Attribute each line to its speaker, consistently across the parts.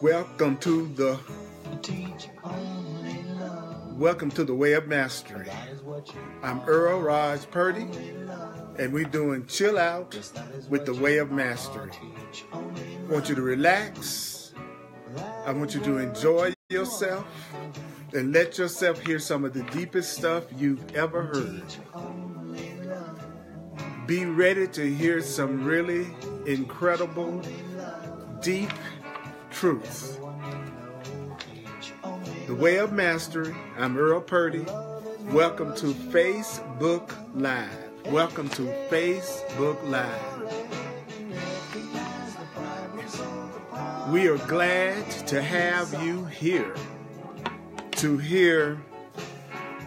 Speaker 1: Welcome to the Way of Mastery. I'm Earl Purdy, and we're doing Chill Out with the Way of Mastery. I want you to relax. I want you to enjoy yourself and let yourself hear some of the deepest stuff you've ever heard. Be ready to hear some really incredible, deep truths. The Way of Mastery. I'm Earl Purdy. Welcome to Facebook Live. Welcome to Facebook Live. We are glad to have you here to hear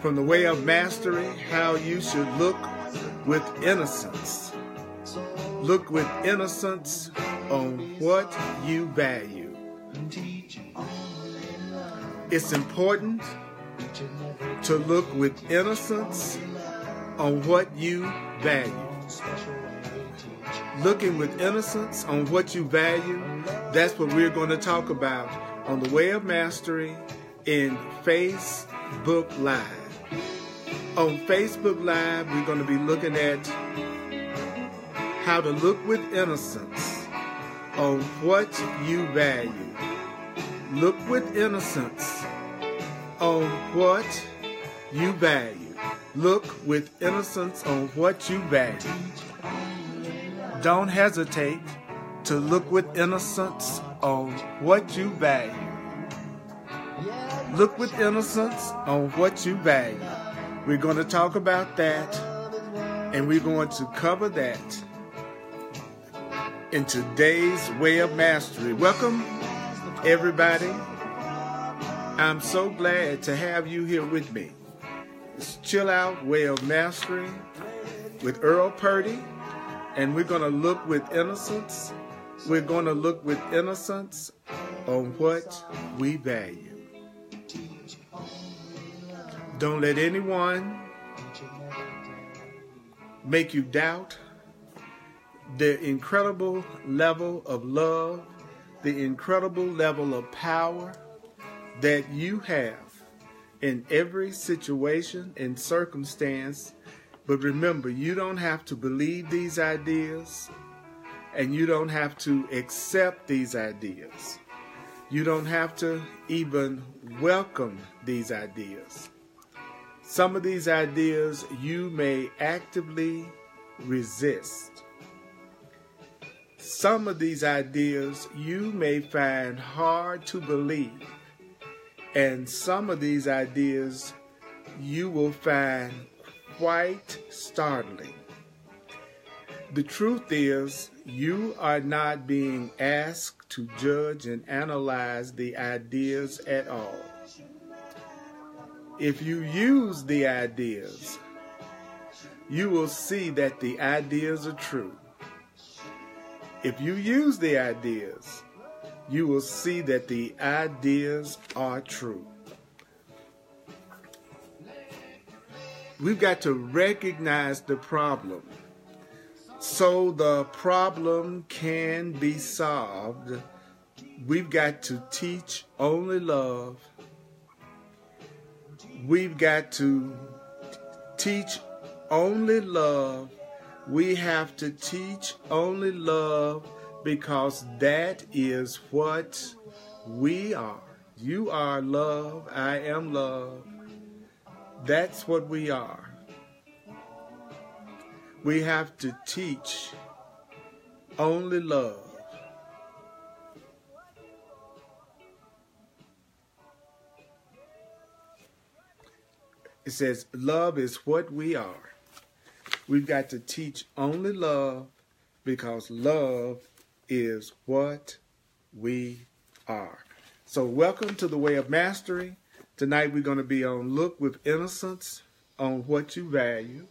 Speaker 1: from the Way of Mastery how you should look with innocence. Look with innocence on what you value. It's important to look with innocence on what you value. Looking with innocence on what you value, that's what we're going to talk about on the Way of Mastery in Facebook Live. On Facebook Live, we're going to be looking at how to look with innocence on what you value. Look with innocence on what you value. Look with innocence on what you value. Don't hesitate to look with innocence on what you value. Look with innocence on what you value. We're going to talk about that, and we're going to cover that in today's Way of Mastery. Welcome, everybody. I'm so glad to have you here with me. It's Chill Out Way of Mastery with Earl Purdy, and we're going to look with innocence. We're going to look with innocence on what we value. Don't let anyone make you doubt the incredible level of love, the incredible level of power that you have in every situation and circumstance. But remember, you don't have to believe these ideas, and you don't have to accept these ideas. You don't have to even welcome these ideas. Some of these ideas you may actively resist. Some of these ideas you may find hard to believe. And some of these ideas you will find quite startling. The truth is, you are not being asked to judge and analyze the ideas at all. If you use the ideas, you will see that the ideas are true. If you use the ideas, you will see that the ideas are true. We've got to recognize the problem so the problem can be solved. We've got to teach only love. We've got to teach only love. We have to teach only love because that is what we are. You are love. I am love. That's what we are. We have to teach only love. It says love is what we are. We've got to teach only love because love is what we are. So welcome to the Way of Mastery. Tonight we're going to be on Look with Innocence on what you value.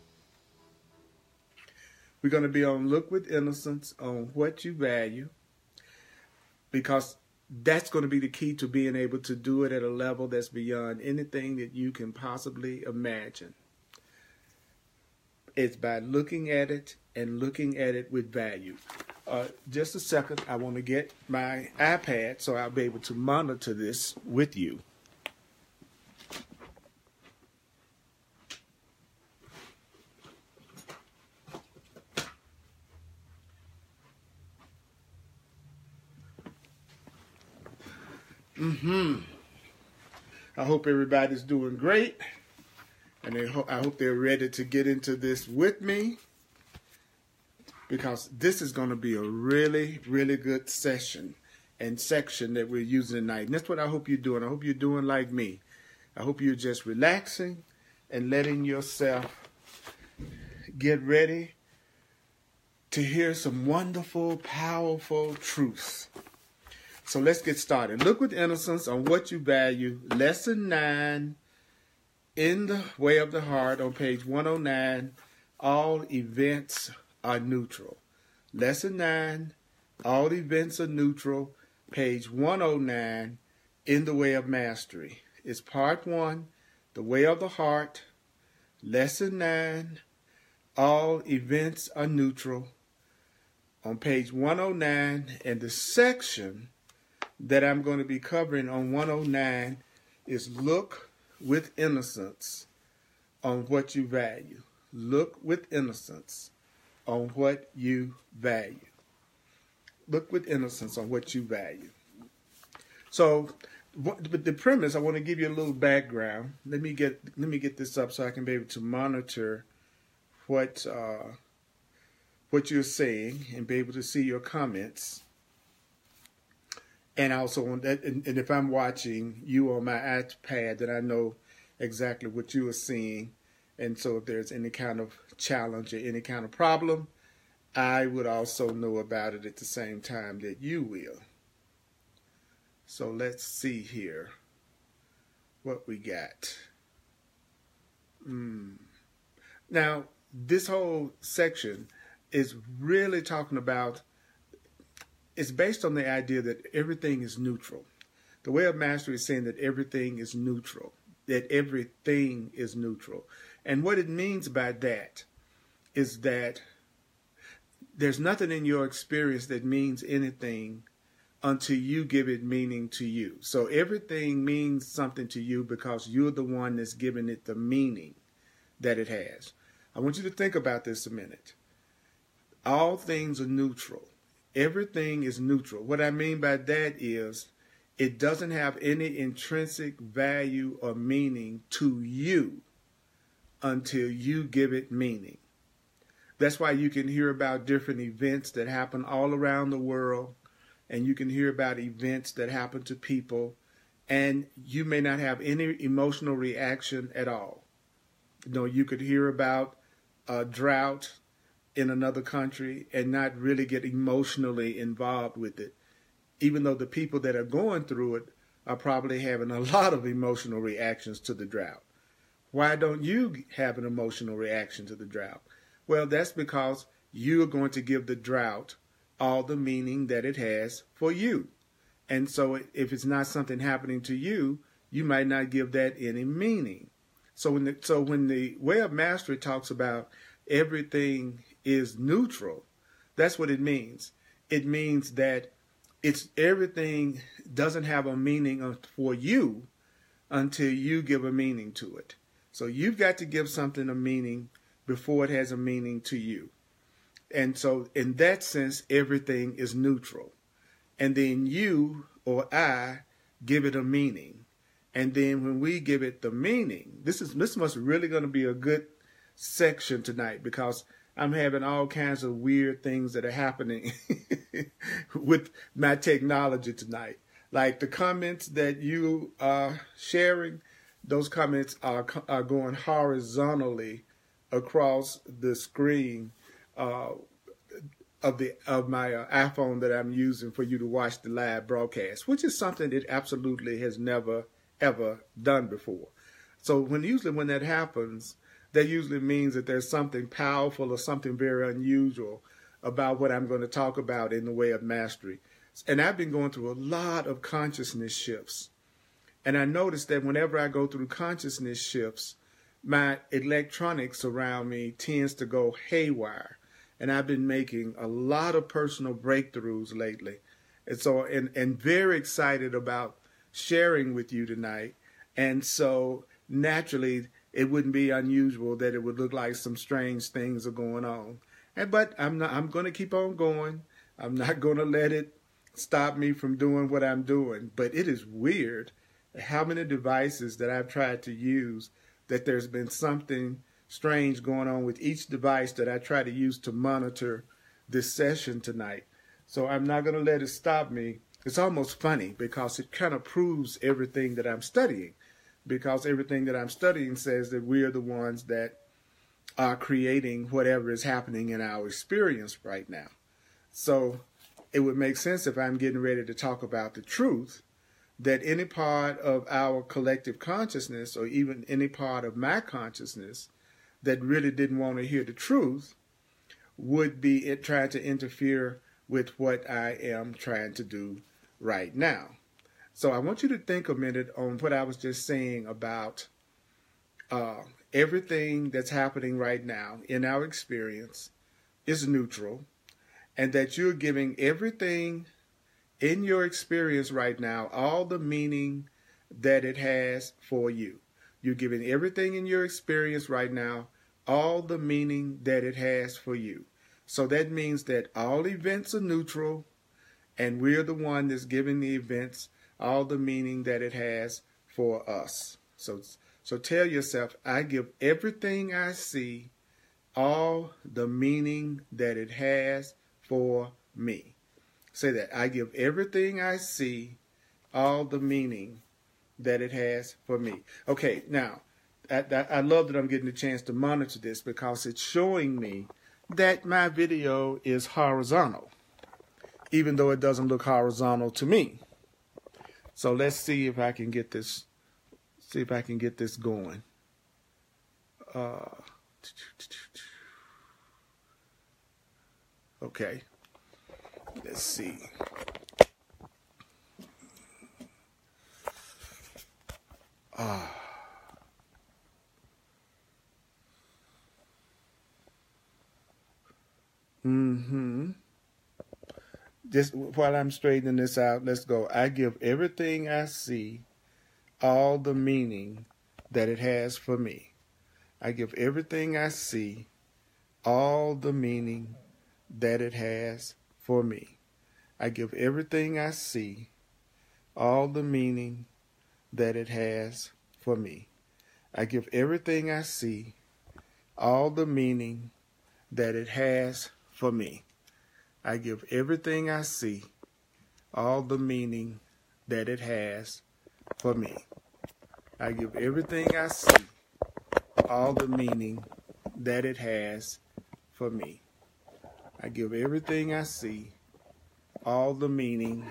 Speaker 1: We're going to be on Look with Innocence on what you value, because that's going to be the key to being able to do it at a level that's beyond anything that you can possibly imagine. It's by looking at it and looking at it with value. Just a second. I want to get my iPad so I'll be able to monitor this with you. I hope everybody's doing great, and I hope they're ready to get into this with me, because this is going to be a really, really good session and section that we're using tonight. And that's what I hope you're doing. I hope you're doing like me. I hope you're just relaxing and letting yourself get ready to hear some wonderful, powerful truths. So let's get started. Look with innocence on what you value. Lesson 9, In the Way of the Heart, on page 109. All events are neutral. Lesson 9, All events are neutral, page 109, In the Way of Mastery. It's part 1, The Way of the Heart. Lesson 9, All events are neutral, on page 109, and the section that I'm going to be covering on 109 is Look with innocence on what you value. Look with innocence on what you value. Look with innocence on what you value. So, but the premise, I want to give you a little background. Let me get this up so I can be able to monitor what you're saying and be able to see your comments. And also, on that, and if I'm watching you on my iPad, then I know exactly what you are seeing. And so if there's any kind of challenge or any kind of problem, I would also know about it at the same time that you will. So let's see here what we got. Now, this whole section is really talking about, it's based on the idea that everything is neutral. The Way of Mastery is saying that everything is neutral, that everything is neutral. And what it means by that is that there's nothing in your experience that means anything until you give it meaning to you. So everything means something to you because you're the one that's giving it the meaning that it has. I want you to think about this a minute. All things are neutral. Everything is neutral. What I mean by that is it doesn't have any intrinsic value or meaning to you until you give it meaning. That's why you can hear about different events that happen all around the world, and you can hear about events that happen to people, and you may not have any emotional reaction at all. You know, you could hear about a drought in another country and not really get emotionally involved with it, even though the people that are going through it are probably having a lot of emotional reactions to the drought. Why don't you have an emotional reaction to the drought? Well, that's because you are going to give the drought all the meaning that it has for you. And so if it's not something happening to you, you might not give that any meaning. So when the Way of Mastery talks about everything is neutral, that's what it means. It means that everything doesn't have a meaning for you until you give a meaning to it. So you've got to give something a meaning before it has a meaning to you. And so in that sense, everything is neutral. And then you or I give it a meaning. And then when we give it the meaning, this must really going to be a good section tonight, because I'm having all kinds of weird things that are happening with my technology tonight. Like the comments that you are sharing, those comments are going horizontally across the screen of my iPhone that I'm using for you to watch the live broadcast, which is something that absolutely has never ever done before. So usually when that happens, that usually means that there's something powerful or something very unusual about what I'm going to talk about in the Way of Mastery. And I've been going through a lot of consciousness shifts. And I noticed that whenever I go through consciousness shifts, my electronics around me tends to go haywire. and I've been making a lot of personal breakthroughs lately. And so, and very excited about sharing with you tonight. And so, naturally, it wouldn't be unusual that it would look like some strange things are going on. But I'm going to keep on going. I'm not going to let it stop me from doing what I'm doing. But it is weird how many devices that I've tried to use, that there's been something strange going on with each device that I try to use to monitor this session tonight. So I'm not going to let it stop me. It's almost funny because it kind of proves everything that I'm studying, because everything that I'm studying says that we are the ones that are creating whatever is happening in our experience right now. So it would make sense, if I'm getting ready to talk about the truth, that any part of our collective consciousness, or even any part of my consciousness that really didn't want to hear the truth, would be trying to interfere with what I am trying to do right now. So I want you to think a minute on what I was just saying about everything that's happening right now in our experience is neutral, and that you're giving everything in your experience right now all the meaning that it has for you. You're giving everything in your experience right now all the meaning that it has for you. So that means that all events are neutral, and we're the one that's giving the events all the meaning that it has for us. So tell yourself, I give everything I see all the meaning that it has for me. Say that. I give everything I see all the meaning that it has for me. Okay, now, I love that I'm getting the chance to monitor this, because it's showing me that my video is horizontal, even though it doesn't look horizontal to me. So let's see if I can get this. See if I can get this going. Okay. Let's see. Just while I'm straightening this out, let's go. I give everything I see all the meaning that it has for me. I give everything I see all the meaning that it has for me. I give everything I see all the meaning that it has for me. I give everything I see all the meaning that it has for me. I give everything I see all the meaning that it has for me. I give everything I see all the meaning that it has for me. I give everything I see all the meaning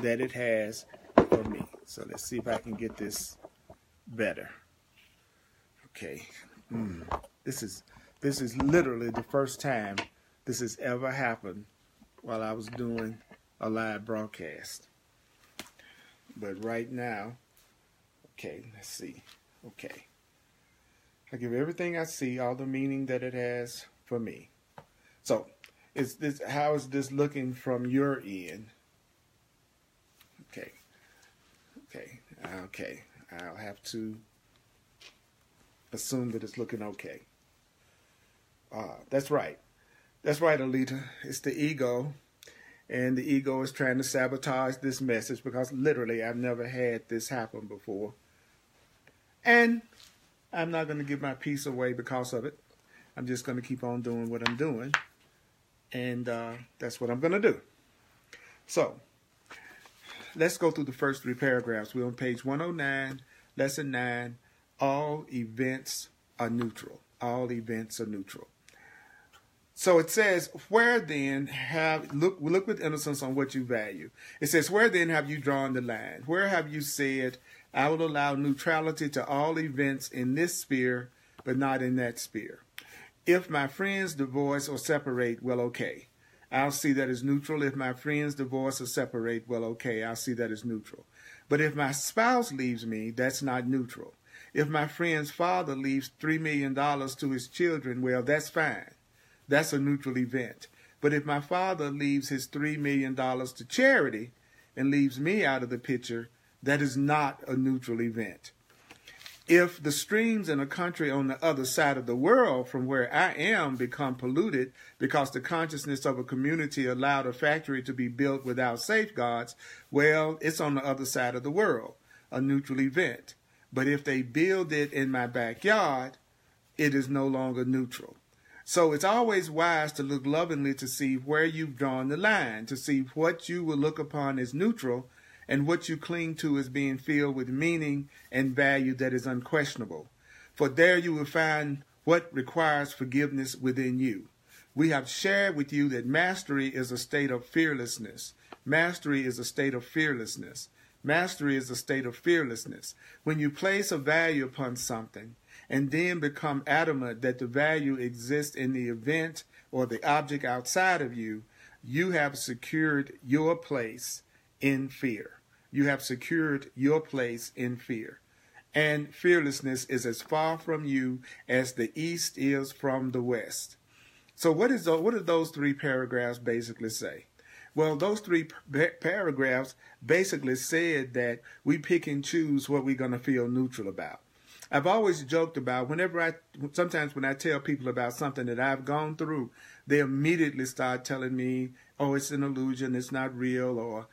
Speaker 1: that it has for me. So let's see if I can get this better. Okay. This is literally the first time this has ever happened while I was doing a live broadcast. But right now, okay, let's see. Okay. I give everything I see all the meaning that it has for me. So, how is this looking from your end? Okay. I'll have to assume that it's looking okay. That's right, Alita. It's the ego, and the ego is trying to sabotage this message, because literally I've never had this happen before, and I'm not going to give my peace away because of it. I'm just going to keep on doing what I'm doing, and that's what I'm going to do. So let's go through the first three paragraphs. We're on page 109, lesson 9. All events are neutral. All events are neutral. So it says, where then have, look with innocence on what you value. It says, where then have you drawn the line? Where have you said, I will allow neutrality to all events in this sphere, but not in that sphere? If my friends divorce or separate, well, okay. I'll see that as neutral. If my friends divorce or separate, well, okay. I'll see that as neutral. But if my spouse leaves me, that's not neutral. If my friend's father leaves $3 million to his children, well, that's fine. that's a neutral event. But if my father leaves his $3 million to charity and leaves me out of the picture, that is not a neutral event. If the streams in a country on the other side of the world from where I am become polluted because the consciousness of a community allowed a factory to be built without safeguards, well, it's on the other side of the world, a neutral event. But if they build it in my backyard, it is no longer neutral. So it's always wise to look lovingly to see where you've drawn the line, to see what you will look upon as neutral and what you cling to as being filled with meaning and value that is unquestionable. For there you will find what requires forgiveness within you. We have shared with you that mastery is a state of fearlessness. Mastery is a state of fearlessness. Mastery is a state of fearlessness. When you place a value upon something and then become adamant that the value exists in the event or the object outside of you, you have secured your place in fear. You have secured your place in fear. And fearlessness is as far from you as the east is from the west. So what do those three paragraphs basically say? Well, those three paragraphs basically said that we pick and choose what we're going to feel neutral about. I've always joked about sometimes when I tell people about something that I've gone through, they immediately start telling me, oh, it's an illusion, it's not real, or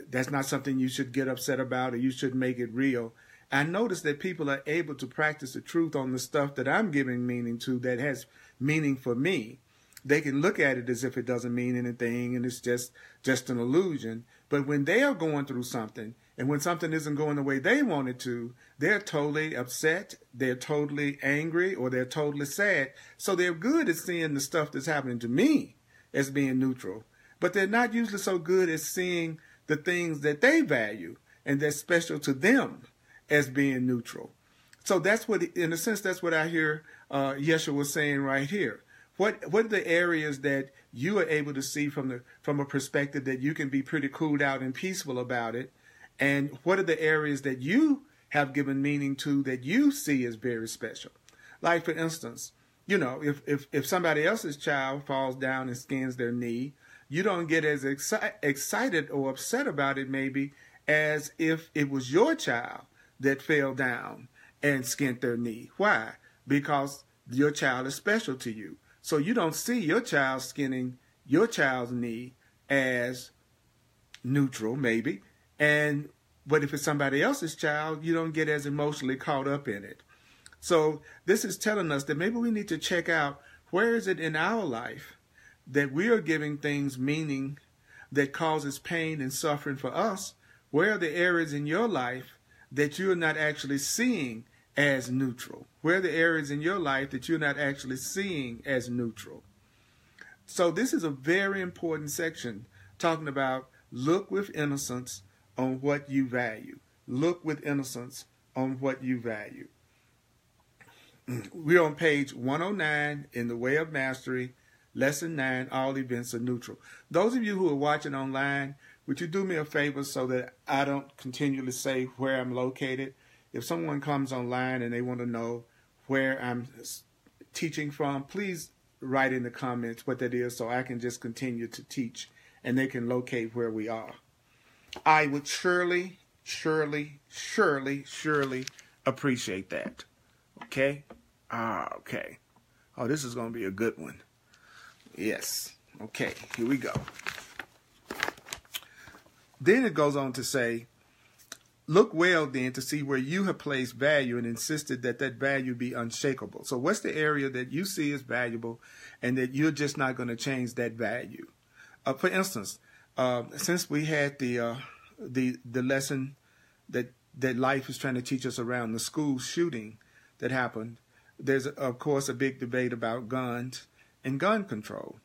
Speaker 1: that's not something you should get upset about, or you should make it real. I notice that people are able to practice the truth on the stuff that I'm giving meaning to that has meaning for me. They can look at it as if it doesn't mean anything and it's just an illusion. But when they are going through something, and when something isn't going the way they want it to, they're totally upset, they're totally angry, or they're totally sad. So they're good at seeing the stuff that's happening to me as being neutral. But they're not usually so good at seeing the things that they value and that's special to them as being neutral. So that's what, in a sense, that's what I hear Yeshua was saying right here. What are the areas that you are able to see from a perspective that you can be pretty cooled out and peaceful about it? And what are the areas that you have given meaning to that you see as very special? Like, for instance, you know, if somebody else's child falls down and skins their knee, you don't get as excited or upset about it maybe as if it was your child that fell down and skinned their knee. Why? Because your child is special to you. So you don't see your child skinning your child's knee as neutral, maybe. But if it's somebody else's child, you don't get as emotionally caught up in it. So this is telling us that maybe we need to check out where is it in our life that we are giving things meaning that causes pain and suffering for us. Where are the areas in your life that you're not actually seeing as neutral? Where are the areas in your life that you're not actually seeing as neutral? So this is a very important section talking about look with innocence on what you value. Look with innocence on what you value. We're on page 109 in The Way of Mastery, Lesson 9, All Events Are Neutral. Those of you who are watching online, would you do me a favor so that I don't continually say where I'm located? If someone comes online and they want to know where I'm teaching from, please write in the comments what that is so I can just continue to teach and they can locate where we are. I would surely appreciate that. Okay? Okay. Oh, this is going to be a good one. Yes. Okay, here we go. Then it goes on to say, look well then to see where you have placed value and insisted that that value be unshakable. So what's the area that you see as valuable and that you're just not going to change that value? For instance, since we had the lesson that life is trying to teach us around the school shooting that happened, there's, of course, a big debate about guns and gun control.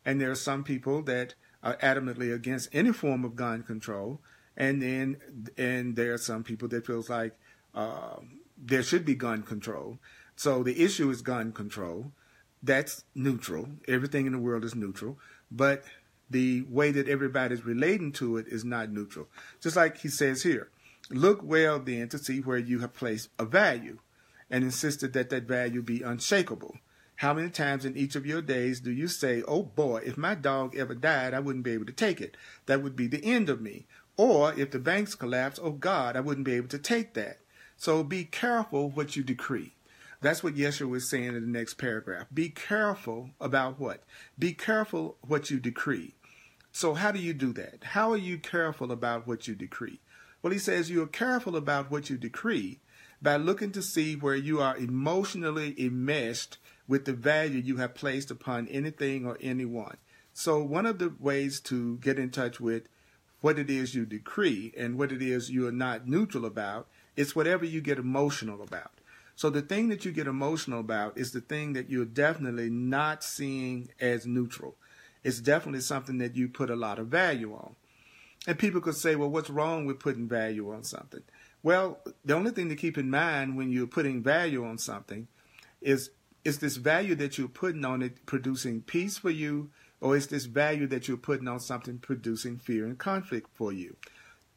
Speaker 1: And there are some people that are adamantly against any form of gun control. And there are some people that feels like there should be gun control. So the issue is gun control. That's neutral. Everything in the world is neutral. But the way that everybody's relating to it is not neutral. Just like he says here, look well then to see where you have placed a value and insisted that that value be unshakable. How many times in each of your days do you say, oh boy, if my dog ever died, I wouldn't be able to take it. That would be the end of me. Or if the banks collapse, oh God, I wouldn't be able to take that. So be careful what you decree. That's what Yeshua was saying in the next paragraph. Be careful about what? Be careful what you decree. So how do you do that? How are you careful about what you decree? Well, he says you are careful about what you decree by looking to see where you are emotionally enmeshed with the value you have placed upon anything or anyone. So one of the ways to get in touch with what it is you decree and what it is you are not neutral about is whatever you get emotional about. So the thing that you get emotional about is the thing that you're definitely not seeing as neutral. It's definitely something that you put a lot of value on. And people could say, well, what's wrong with putting value on something? Well, the only thing to keep in mind when you're putting value on something is this value that you're putting on it producing peace for you, or is this value that you're putting on something producing fear and conflict for you?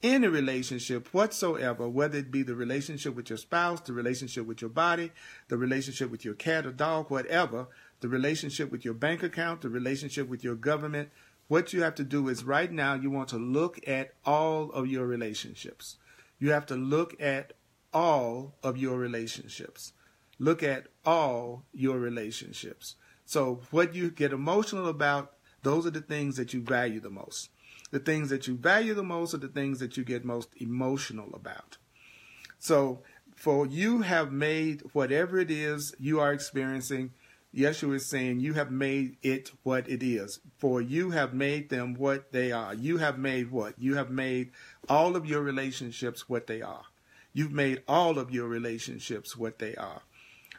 Speaker 1: Any relationship whatsoever, whether it be the relationship with your spouse, the relationship with your body, the relationship with your cat or dog, whatever, the relationship with your bank account, the relationship with your government, what you have to do is right now you want to look at all of your relationships. You have to look at all of your relationships. Look at all your relationships. So what you get emotional about, those are the things that you value the most. The things that you value the most are the things that you get most emotional about. So for you have made whatever it is you are experiencing, Yeshua is saying you have made it what it is. For you have made them what they are. You have made what? You have made all of your relationships what they are. You've made all of your relationships what they are.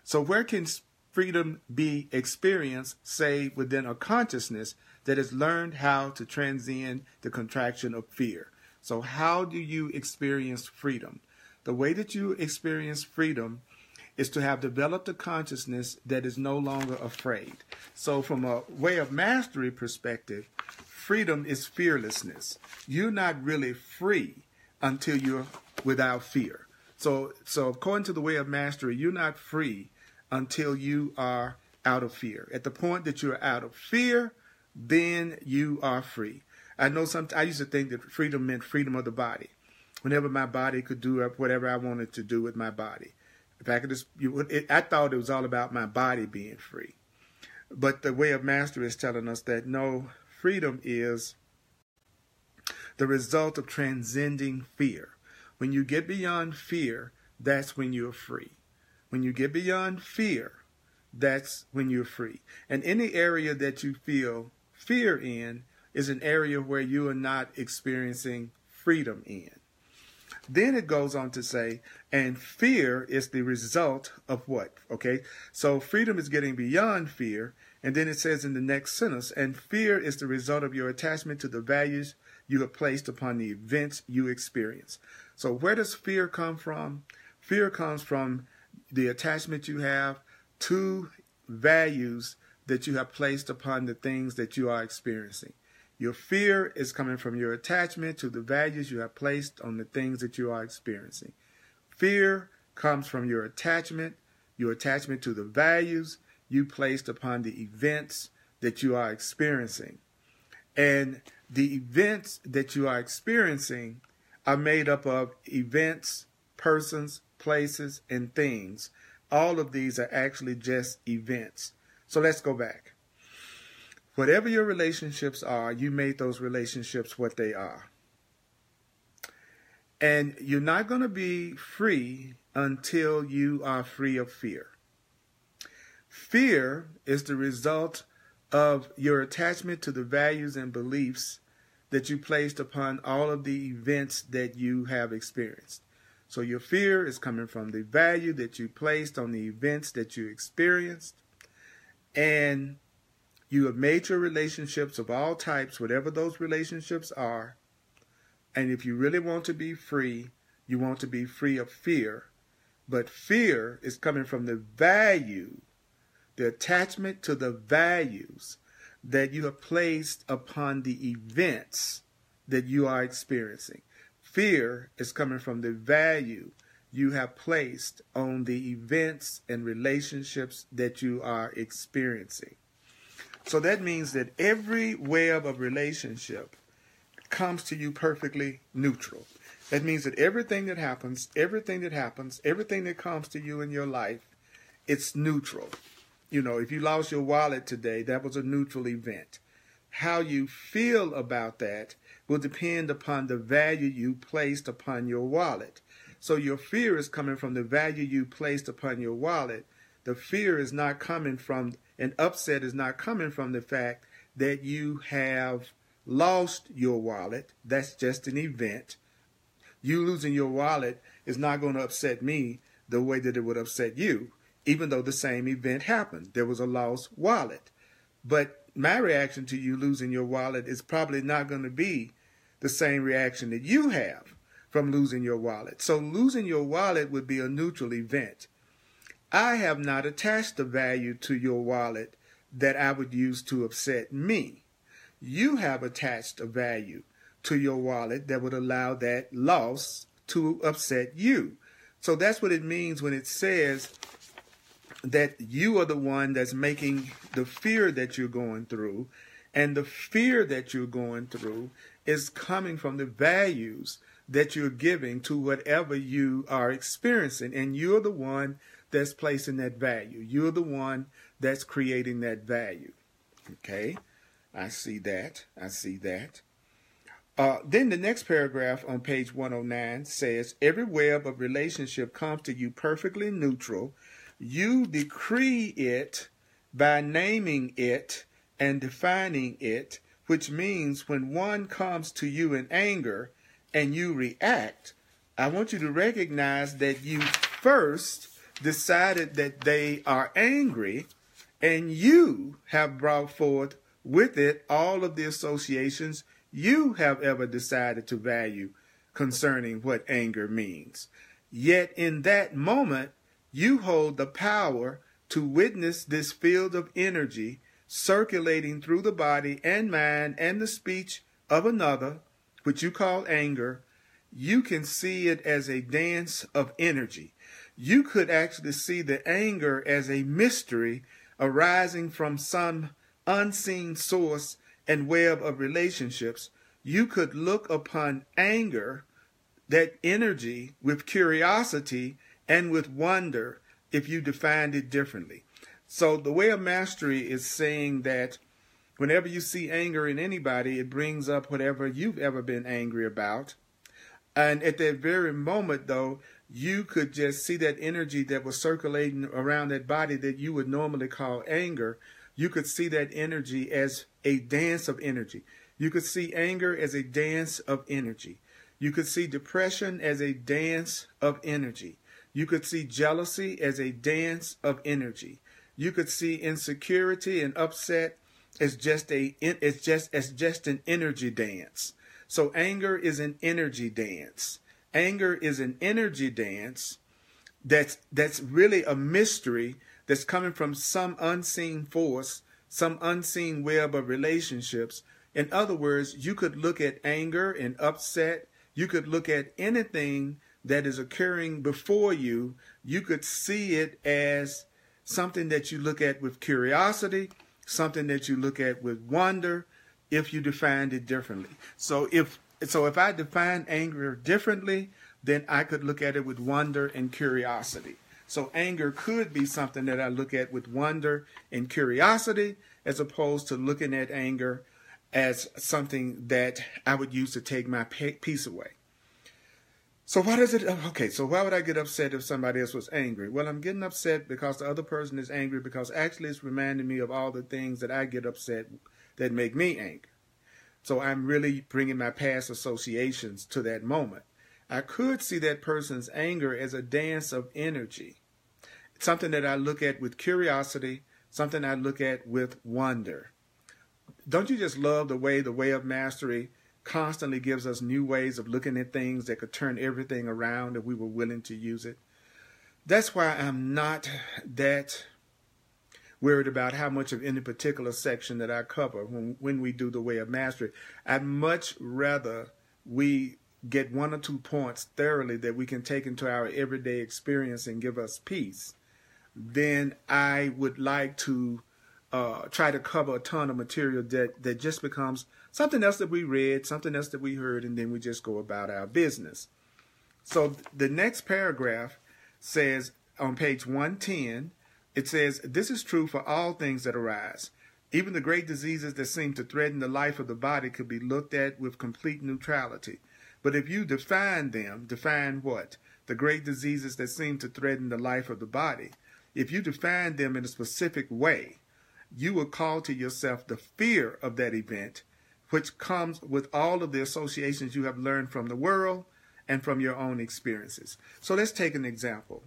Speaker 1: So where can freedom be experienced, say, within a consciousness that has learned how to transcend the contraction of fear? So how do you experience freedom? The way that you experience freedom is to have developed a consciousness that is no longer afraid. So from a way of mastery perspective, freedom is fearlessness. You're not really free until you're without fear. So according to the way of mastery, you're not free until you are out of fear. At the point that you're out of fear, then you are free. I used to think that freedom meant freedom of the body. Whenever my body could do whatever I wanted to do with my body. If I could I thought it was all about my body being free. But the way of mastery is telling us that no, freedom is the result of transcending fear. When you get beyond fear, that's when you're free. When you get beyond fear, that's when you're free. And any area that you feel fear in is an area where you are not experiencing freedom in. Then it goes on to say, and fear is the result of what? Okay, so freedom is getting beyond fear. And then it says in the next sentence, and fear is the result of your attachment to the values you have placed upon the events you experience. So where does fear come from? Fear comes from the attachment you have to values that you have placed upon the things that you are experiencing. Your fear is coming from your attachment to the values you have placed on the things that you are experiencing. Fear comes from your attachment to the values you placed upon the events that you are experiencing. And the events that you are experiencing are made up of events, persons, places, and things. All of these are actually just events. So let's go back. Whatever your relationships are, you made those relationships what they are. And you're not going to be free until you are free of fear. Fear is the result of your attachment to the values and beliefs that you placed upon all of the events that you have experienced. So your fear is coming from the value that you placed on the events that you experienced. And you have made your relationships of all types, whatever those relationships are. And if you really want to be free, you want to be free of fear. But fear is coming from the value, the attachment to the values that you have placed upon the events that you are experiencing. Fear is coming from the value you have placed on the events and relationships that you are experiencing. So that means that every web of relationship comes to you perfectly neutral. That means that everything that happens, everything that comes to you in your life, it's neutral. You know, if you lost your wallet today, that was a neutral event. How you feel about that will depend upon the value you placed upon your wallet. So your fear is coming from the value you placed upon your wallet. The fear is not coming from, an upset is not coming from the fact that you have lost your wallet. That's just an event. You losing your wallet is not going to upset me the way that it would upset you, even though the same event happened. There was a lost wallet. But my reaction to you losing your wallet is probably not going to be the same reaction that you have from losing your wallet. So losing your wallet would be a neutral event. I have not attached a value to your wallet that I would use to upset me. You have attached a value to your wallet that would allow that loss to upset you. So that's what it means when it says that you are the one that's making the fear that you're going through, and the fear that you're going through is coming from the values that you're giving to whatever you are experiencing, and you're the one that's placing that value. You're the one that's creating that value. Okay, I see that. Then the next paragraph on page 109 says, every web of relationship comes to you perfectly neutral. You decree it by naming it and defining it, which means when one comes to you in anger and you react, I want you to recognize that you first decided that they are angry, and you have brought forth with it all of the associations you have ever decided to value concerning what anger means. Yet in that moment, you hold the power to witness this field of energy circulating through the body and mind and the speech of another, which you call anger. You can see it as a dance of energy. You could actually see the anger as a mystery arising from some unseen source and web of relationships. You could look upon anger, that energy, with curiosity and with wonder if you defined it differently. So the way of mastery is saying that whenever you see anger in anybody, it brings up whatever you've ever been angry about. And at that very moment, though, you could just see that energy that was circulating around that body that you would normally call anger. You could see that energy as a dance of energy. You could see anger as a dance of energy. You could see depression as a dance of energy. You could see jealousy as a dance of energy. You could see insecurity and upset as just an energy dance. So anger is an energy dance. Anger is an energy dance that's really a mystery that's coming from some unseen force, some unseen web of relationships. In other words, you could look at anger and upset. You could look at anything that is occurring before you. You could see it as something that you look at with curiosity, something that you look at with wonder, if you defined it differently. So if I define anger differently, then I could look at it with wonder and curiosity. So anger could be something that I look at with wonder and curiosity, as opposed to looking at anger as something that I would use to take my peace away. So why would I get upset if somebody else was angry? Well, I'm getting upset because the other person is angry, because actually it's reminding me of all the things that I get upset that make me angry. So I'm really bringing my past associations to that moment. I could see that person's anger as a dance of energy, something that I look at with curiosity, something I look at with wonder. Don't you just love the way of mastery constantly gives us new ways of looking at things that could turn everything around if we were willing to use it? That's why I'm not that worried about how much of any particular section that I cover when we do the way of mastery. I'd much rather we get 1 or 2 points thoroughly that we can take into our everyday experience and give us peace, then I would like to try to cover a ton of material that just becomes something else that we read, something else that we heard, and then we just go about our business. So the next paragraph says on page 110, it says, "This is true for all things that arise. Even the great diseases that seem to threaten the life of the body could be looked at with complete neutrality. But if you define them," define what? The great diseases that seem to threaten the life of the body. If you define them in a specific way, you will call to yourself the fear of that event, which comes with all of the associations you have learned from the world and from your own experiences. So let's take an example.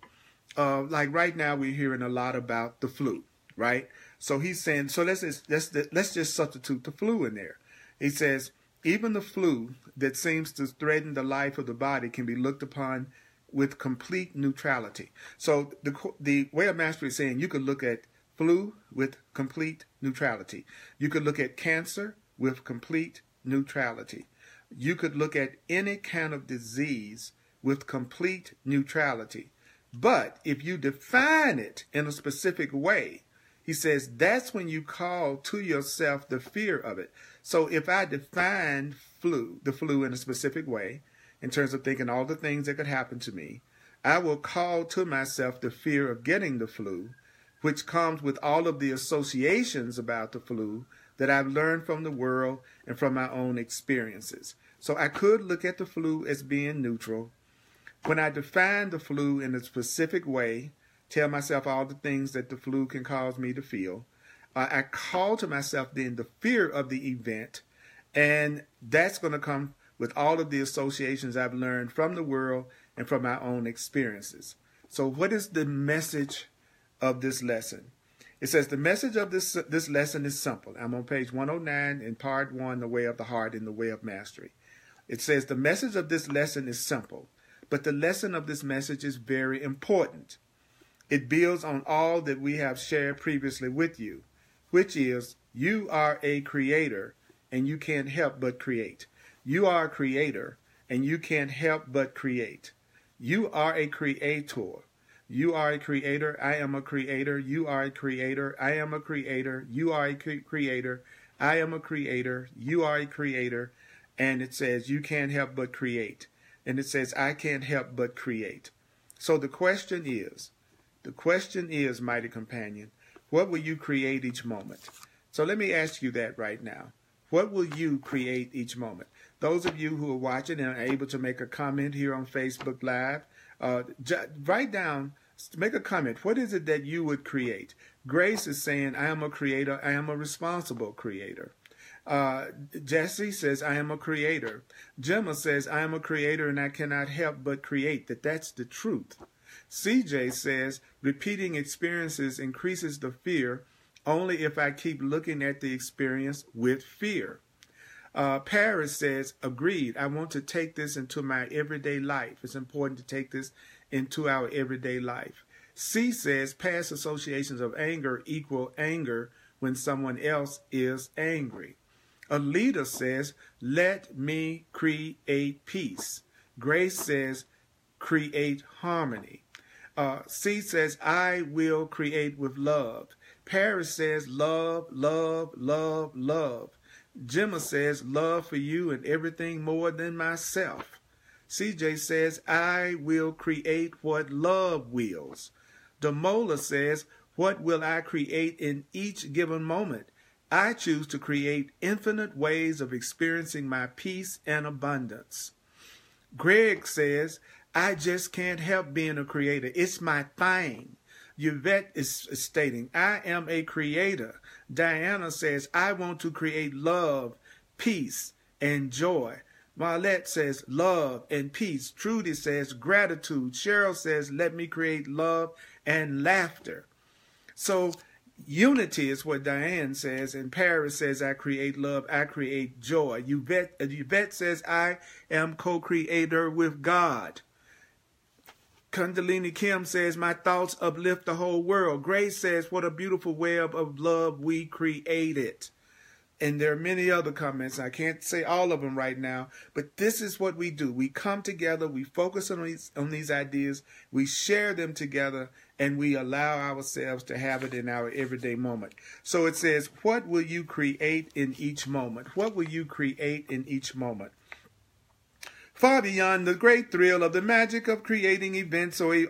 Speaker 1: Like right now, we're hearing a lot about the flu, right? So he's saying, so let's just substitute the flu in there. He says, even the flu that seems to threaten the life of the body can be looked upon with complete neutrality. So the way of mastery is saying you could look at flu with complete neutrality. You could look at cancer with complete neutrality. You could look at any kind of disease with complete neutrality. But if you define it in a specific way, he says that's when you call to yourself the fear of it. So if I define the flu in a specific way, in terms of thinking all the things that could happen to me, I will call to myself the fear of getting the flu, which comes with all of the associations about the flu that I've learned from the world and from my own experiences. So I could look at the flu as being neutral. When I define the flu in a specific way, tell myself all the things that the flu can cause me to feel, I call to myself then the fear of the event, and that's going to come with all of the associations I've learned from the world and from my own experiences. So what is the message of this lesson? It says the message of this lesson is simple. I'm on page 109 in part 1, the way of the heart and the way of mastery. It says the message of this lesson is simple, but the lesson of this message is very important. It builds on all that we have shared previously with you, which is you are a creator and you can't help but create. You are a creator and you can't help but create. You are a creator. You are a creator. I am a creator. You are a creator. I am a creator. You are a creator. I am a creator. You are a creator. And it says you can't help but create. And it says I can't help but create. So the question is, mighty companion, what will you create each moment? So let me ask you that right now. What will you create each moment? Those of you who are watching and are able to make a comment here on Facebook Live, write down, make a comment. What is it that you would create? Grace is saying, I am a creator. I am a responsible creator. Jesse says, I am a creator. Gemma says, I am a creator and I cannot help but create. That's the truth. CJ says, repeating experiences increases the fear only if I keep looking at the experience with fear. Paris says, agreed. I want to take this into my everyday life. It's important to take this into our everyday life. C says, past associations of anger equal anger when someone else is angry. Alita says, let me create peace. Grace says, create harmony. C says, I will create with love. Paris says, love, love, love, love. Gemma says, love for you and everything more than myself. CJ says, I will create what love wills. Damola says, what will I create in each given moment? I choose to create infinite ways of experiencing my peace and abundance. Greg says, I just can't help being a creator. It's my thing. Yvette is stating, I am a creator. Diana says, I want to create love, peace, and joy. Marlette says, love and peace. Trudy says, gratitude. Cheryl says, let me create love and laughter. So unity is what Diane says, and Paris says, I create love, I create joy. Yvette says, I am co-creator with God. Kundalini Kim says, my thoughts uplift the whole world. Grace says, what a beautiful web of love we created. And there are many other comments. I can't say all of them right now, but this is what we do. We come together, we focus on these ideas, we share them together, and we allow ourselves to have it in our everyday moment. So it says, what will you create in each moment? What will you create in each moment? Far beyond the great thrill of the magic of creating events or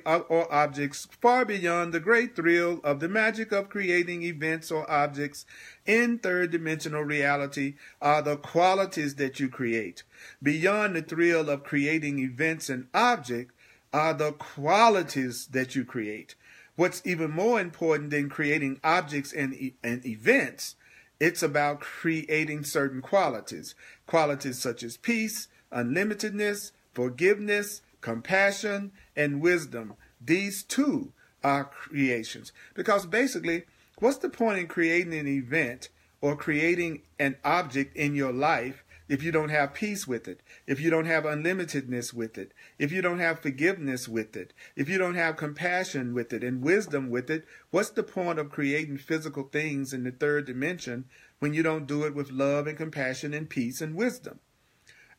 Speaker 1: objects, far beyond the great thrill of the magic of creating events or objects in third-dimensional reality are the qualities that you create. Beyond the thrill of creating events and objects are the qualities that you create. What's even more important than creating objects and events, it's about creating certain qualities. Qualities such as peace, unlimitedness, forgiveness, compassion, and wisdom. These two are creations. Because basically, what's the point in creating an event or creating an object in your life if you don't have peace with it, if you don't have unlimitedness with it, if you don't have forgiveness with it, if you don't have compassion with it and wisdom with it? What's the point of creating physical things in the third dimension when you don't do it with love and compassion and peace and wisdom?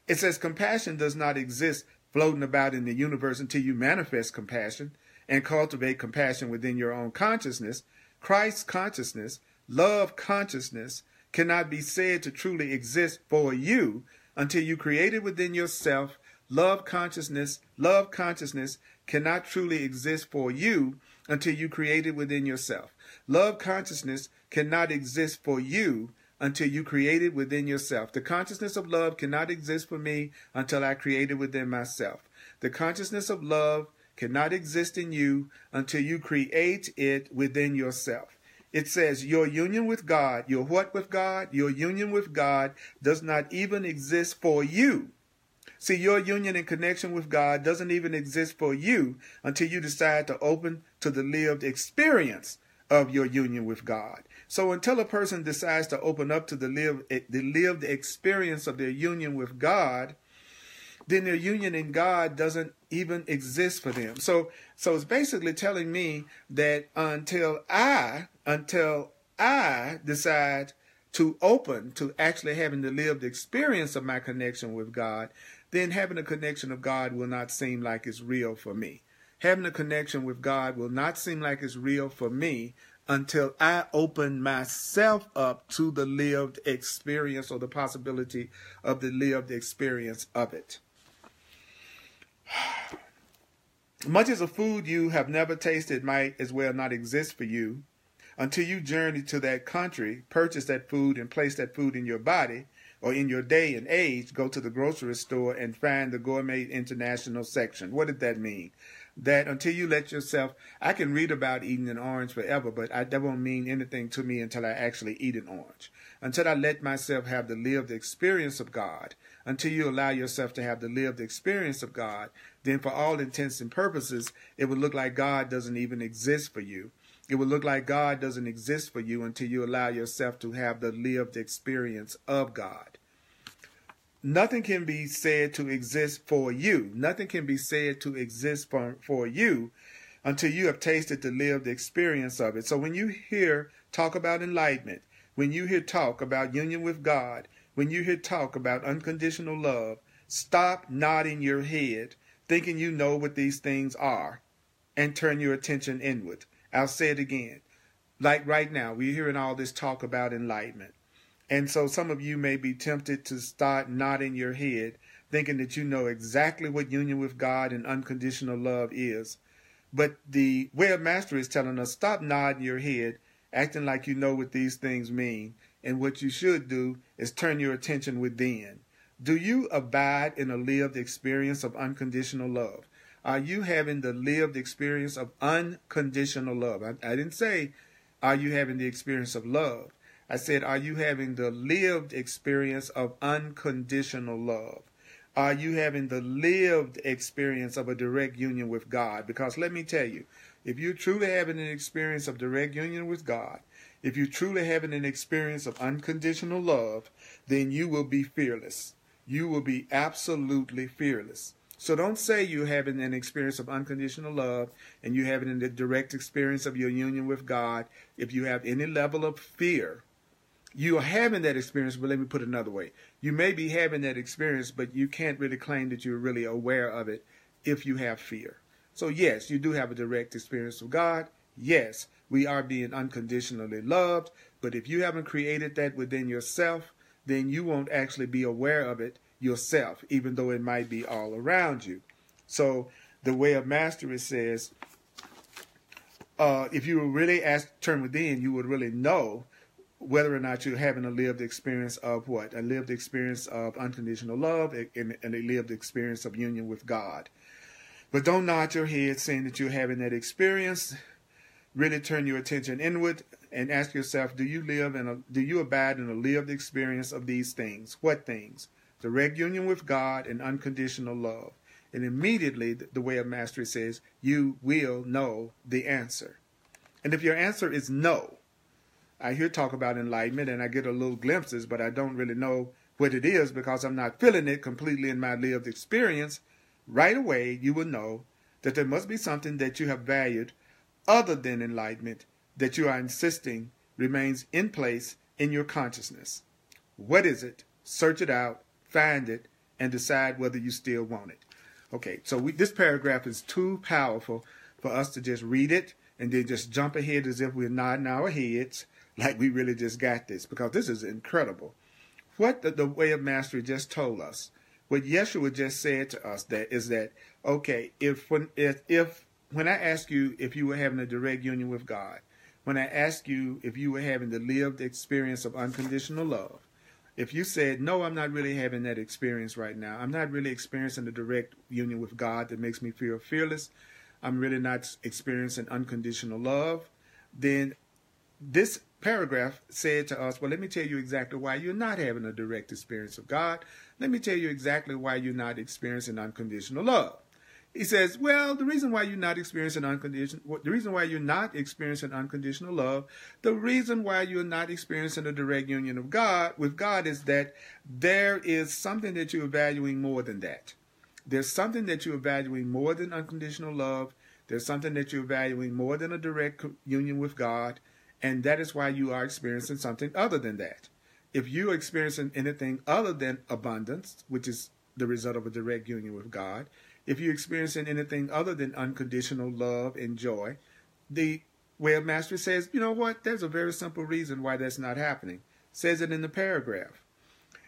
Speaker 1: It says compassion does not exist floating about in the universe until you manifest compassion and cultivate compassion within your own consciousness. Christ's consciousness, love consciousness, cannot be said to truly exist for you until you create it within yourself. Love consciousness cannot truly exist for you until you create it within yourself. Love consciousness cannot exist for you until you create it within yourself. The consciousness of love cannot exist for me until I create it within myself. The consciousness of love cannot exist in you until you create it within yourself. It says your union with God, your what with God? Your union with God does not even exist for you. See, your union and connection with God doesn't even exist for you until you decide to open to the lived experience of your union with God. So until a person decides to open up to the lived experience of their union with God, then their union in God doesn't even exist for them. So it's basically telling me that until I decide to open to actually having the lived experience of my connection with God, then having a connection of God will not seem like it's real for me. Having a connection with God will not seem like it's real for me until I open myself up to the lived experience or the possibility of the lived experience of it. Much as a food you have never tasted might as well not exist for you until you journey to that country, purchase that food, and place that food in your body or in your day and age, go to the grocery store and find the Gourmet International section. What did that mean? That until you let yourself, I can read about eating an orange forever, but that won't mean anything to me until I actually eat an orange. Until I let myself have the lived experience of God, until you allow yourself to have the lived experience of God, then for all intents and purposes, it would look like God doesn't even exist for you. It would look like God doesn't exist for you until you allow yourself to have the lived experience of God. Nothing can be said to exist for you. Nothing can be said to exist for you until you have tasted the lived experience of it. So when you hear talk about enlightenment, when you hear talk about union with God, when you hear talk about unconditional love, stop nodding your head, thinking you know what these things are, and turn your attention inward. I'll say it again. Like right now, we're hearing all this talk about enlightenment. And so some of you may be tempted to start nodding your head, thinking that you know exactly what union with God and unconditional love is. But the way of mastery is telling us, stop nodding your head, acting like you know what these things mean. And what you should do is turn your attention within. Do you abide in a lived experience of unconditional love? Are you having the lived experience of unconditional love? I didn't say, are you having the experience of love? I said, are you having the lived experience of unconditional love? Are you having the lived experience of a direct union with God? Because let me tell you, if you're truly having an experience of direct union with God, if you're truly having an experience of unconditional love, then you will be fearless. You will be absolutely fearless. So don't say you're having an experience of unconditional love and you're having a direct experience of your union with God if you have any level of fear. You are having that experience, but let me put it another way. You may be having that experience, but you can't really claim that you're really aware of it if you have fear. So yes, you do have a direct experience of God. Yes, we are being unconditionally loved, but if you haven't created that within yourself, then you won't actually be aware of it yourself, even though it might be all around you. So the way of mastery says, if you were really turn within, you would really know whether or not you're having a lived experience of what? A lived experience of unconditional love and a lived experience of union with God. But don't nod your head saying that you're having that experience. Really turn your attention inward and ask yourself, do you abide in a lived experience of these things? What things? Direct union with God and unconditional love. And immediately, the way of mastery says, you will know the answer. And if your answer is no, I hear talk about enlightenment and I get a little glimpses, but I don't really know what it is because I'm not feeling it completely in my lived experience. Right away, you will know that there must be something that you have valued other than enlightenment that you are insisting remains in place in your consciousness. What is it? Search it out, find it, and decide whether you still want it. Okay, so this paragraph is too powerful for us to just read it and then just jump ahead as if we're nodding our heads like we really just got this, because this is incredible. What the way of mastery just told us, what Yeshua just said to us, is that, okay, when I ask you if you were having a direct union with God, when I ask you if you were having the lived experience of unconditional love, if you said, no, I'm not really having that experience right now, I'm not really experiencing the direct union with God that makes me feel fearless, I'm really not experiencing unconditional love, then this paragraph said to us, well, let me tell you exactly why you're not having a direct experience of God. Let me tell you exactly why you're not experiencing unconditional love. He says, well, the reason why you're not experiencing unconditional love, the reason why you're not experiencing a direct union of God with God is that there is something that you're valuing more than that. There's something that you're valuing more than unconditional love. There's something that you're valuing more than a direct union with God, and that is why you are experiencing something other than that. If you're experiencing anything other than abundance, which is the result of a direct union with God, if you're experiencing anything other than unconditional love and joy, the way of mastery says, you know what? There's a very simple reason why that's not happening. Says it in the paragraph.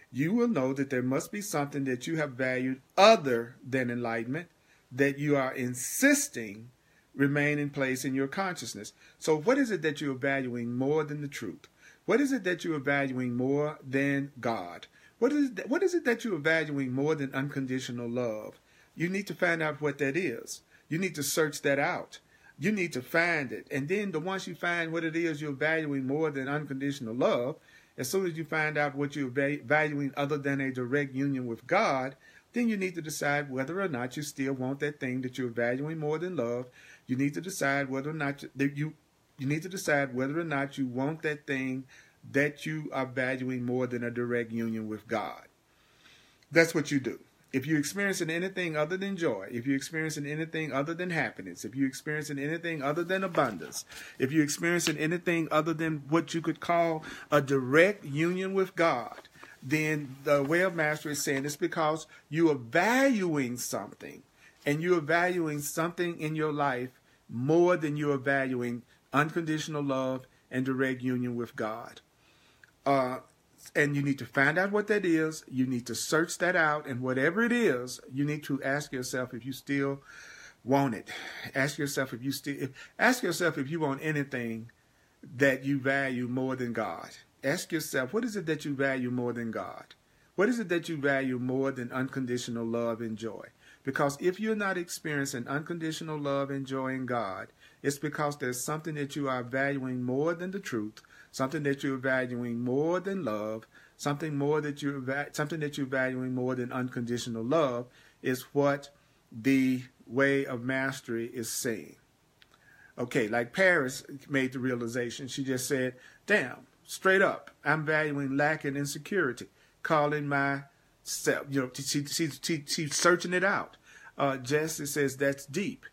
Speaker 1: You will know that there must be something that you have valued other than enlightenment that you are insisting remain in place in your consciousness. So what is it that you are valuing more than the truth? What is it that you are valuing more than God? What is it that you are valuing more than unconditional love? You need to find out what that is. You need to search that out. You need to find it. And then once you find what it is you're valuing more than unconditional love, as soon as you find out what you're valuing other than a direct union with God, then you need to decide whether or not you still want that thing that you're valuing more than love. You need to decide whether or not you need to decide whether or not you want that thing that you are valuing more than a direct union with God. That's what you do. If you're experiencing anything other than joy, if you're experiencing anything other than happiness, if you're experiencing anything other than abundance, if you're experiencing anything other than what you could call a direct union with God, then the way of mastery is saying it's because you are valuing something, and you are valuing something in your life more than you are valuing unconditional love and direct union with God. And you need to find out what that is. You need to search that out. And whatever it is, you need to ask yourself if you still want it. Ask yourself if you want anything that you value more than God. Ask yourself, what is it that you value more than God? What is it that you value more than unconditional love and joy? Because if you're not experiencing unconditional love and joy in God, it's because there's something that you are valuing more than the truth, something that you're valuing more than love, something that you're valuing more than unconditional love is what the way of mastery is saying. Okay, like Paris made the realization. She just said, damn, straight up, I'm valuing lack and insecurity, calling myself, she's searching it out. Jesse says that's deep.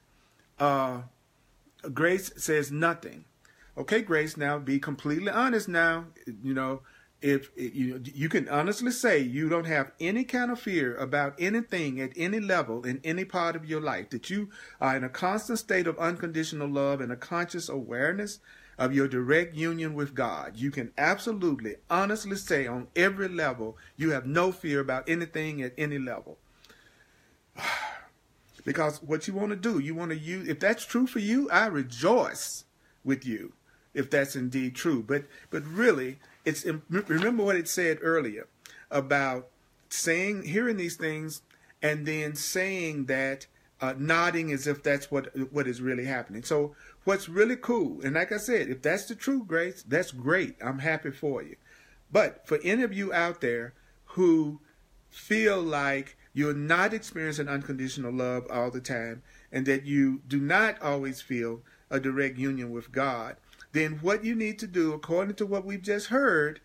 Speaker 1: Grace says nothing. Okay, Grace, now be completely honest now. if you can honestly say you don't have any kind of fear about anything at any level in any part of your life, that you are in a constant state of unconditional love and a conscious awareness of your direct union with God, you can absolutely, honestly say on every level, you have no fear about anything at any level. Because what you want to do, you want to use, if that's true for you, I rejoice with you, if that's indeed true. But really, remember what it said earlier about hearing these things and then saying that, nodding as if that's what is really happening. So what's really cool, and like I said, if that's the truth, Grace, that's great. I'm happy for you. But for any of you out there who feel like you're not experiencing unconditional love all the time, and that you do not always feel a direct union with God, then what you need to do, according to what we've just heard,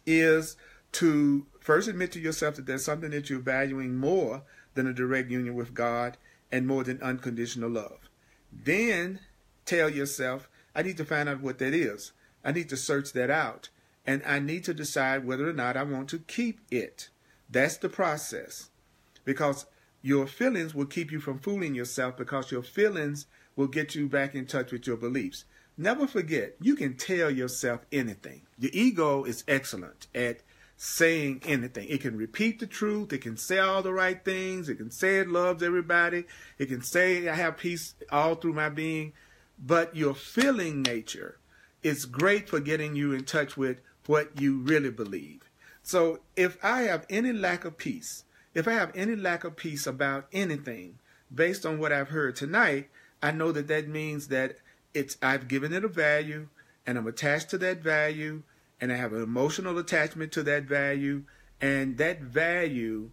Speaker 1: is to first admit to yourself that there's something that you're valuing more than a direct union with God and more than unconditional love. Then tell yourself, I need to find out what that is. I need to search that out. And I need to decide whether or not I want to keep it. That's the process. Because your feelings will keep you from fooling yourself, because your feelings will get you back in touch with your beliefs. Never forget, you can tell yourself anything. Your ego is excellent at saying anything. It can repeat the truth. It can say all the right things. It can say it loves everybody. It can say I have peace all through my being. But your feeling nature is great for getting you in touch with what you really believe. So if I have any lack of peace, if I have any lack of peace about anything, based on what I've heard tonight, I know that that means that I've given it a value, and I'm attached to that value, and I have an emotional attachment to that value, and that value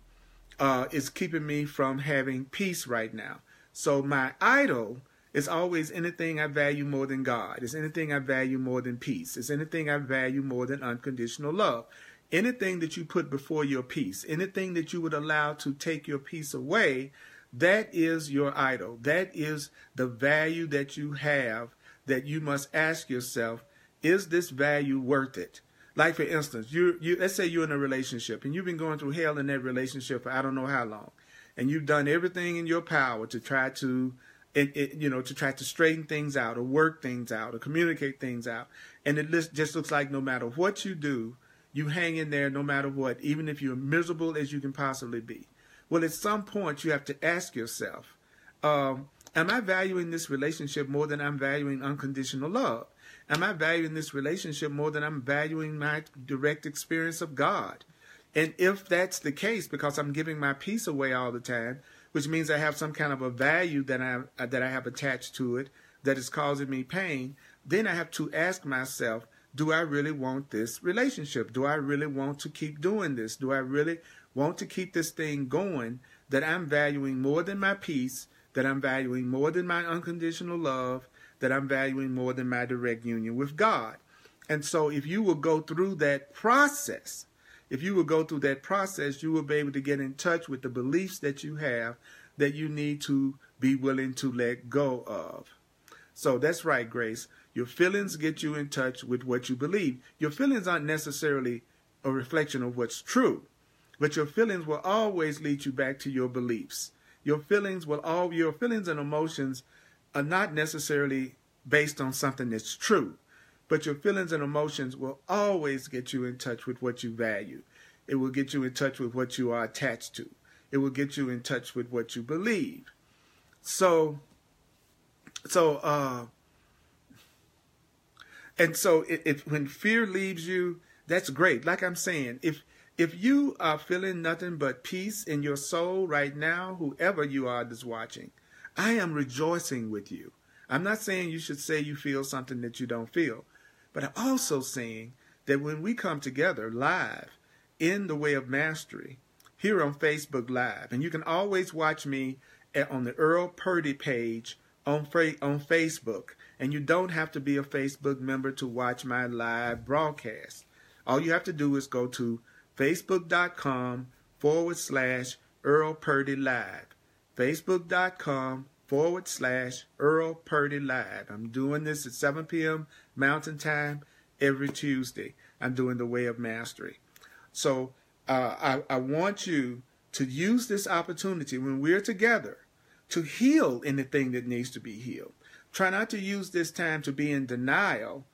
Speaker 1: is keeping me from having peace right now. So my idol is always anything I value more than God. It's anything I value more than peace. It's anything I value more than unconditional love. Anything that you put before your peace, anything that you would allow to take your peace away, that is your idol. That is the value that you have, that you must ask yourself, is this value worth it? Like, for instance, let's say you're in a relationship and you've been going through hell in that relationship for I don't know how long, and you've done everything in your power to try to, to try to straighten things out or work things out or communicate things out, and it just looks like no matter what you do, you hang in there no matter what, even if you're miserable as you can possibly be. Well, at some point you have to ask yourself, am I valuing this relationship more than I'm valuing unconditional love? Am I valuing this relationship more than I'm valuing my direct experience of God? And if that's the case, because I'm giving my peace away all the time, which means I have some kind of a value that I have attached to it that is causing me pain, then I have to ask myself, do I really want this relationship? Do I really want to keep doing this? Do I really want to keep this thing going that I'm valuing more than my peace, that I'm valuing more than my unconditional love, that I'm valuing more than my direct union with God? And so if you will go through that process, you will be able to get in touch with the beliefs that you have that you need to be willing to let go of. So that's right, Grace. Your feelings get you in touch with what you believe. Your feelings aren't necessarily a reflection of what's true, but your feelings will always lead you back to your beliefs. Your feelings and emotions are not necessarily based on something that's true, but your feelings and emotions will always get you in touch with what you value. It will get you in touch with what you are attached to. It will get you in touch with what you believe. If when fear leaves you, that's great. Like I'm saying, if you are feeling nothing but peace in your soul right now, whoever you are that's watching, I am rejoicing with you. I'm not saying you should say you feel something that you don't feel, but I'm also saying that when we come together live in the Way of Mastery here on Facebook Live, and you can always watch me on the Earl Purdy page on Facebook, and you don't have to be a Facebook member to watch my live broadcast. All you have to do is go to facebook.com/Earl Purdy Live. Facebook.com/Earl Purdy Live. I'm doing this at 7 p.m. Mountain Time every Tuesday. I'm doing the Way of Mastery. So I want you to use this opportunity when we're together to heal anything that needs to be healed. Try not to use this time to be in denial.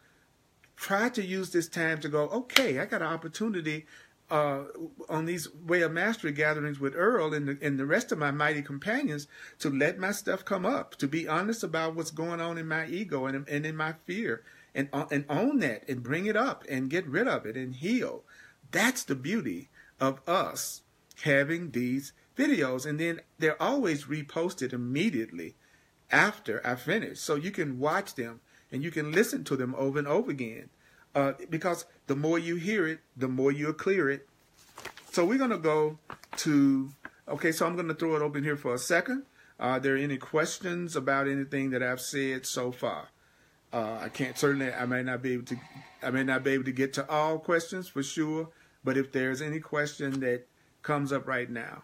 Speaker 1: Try to use this time to go, okay, I got an opportunity on these Way of Mastery gatherings with Earl and the rest of my mighty companions to let my stuff come up, to be honest about what's going on in my ego and in my fear, and own that and bring it up and get rid of it and heal. That's the beauty of us having these videos. And then they're always reposted immediately after I finish. So you can watch them and you can listen to them over and over again. Because the more you hear it, the more you'll clear it. So we're going to go to, okay, so I'm going to throw it open here for a second. Are there any questions about anything that I've said so far? I may not be able to get to all questions for sure, but if there's any question that comes up right now.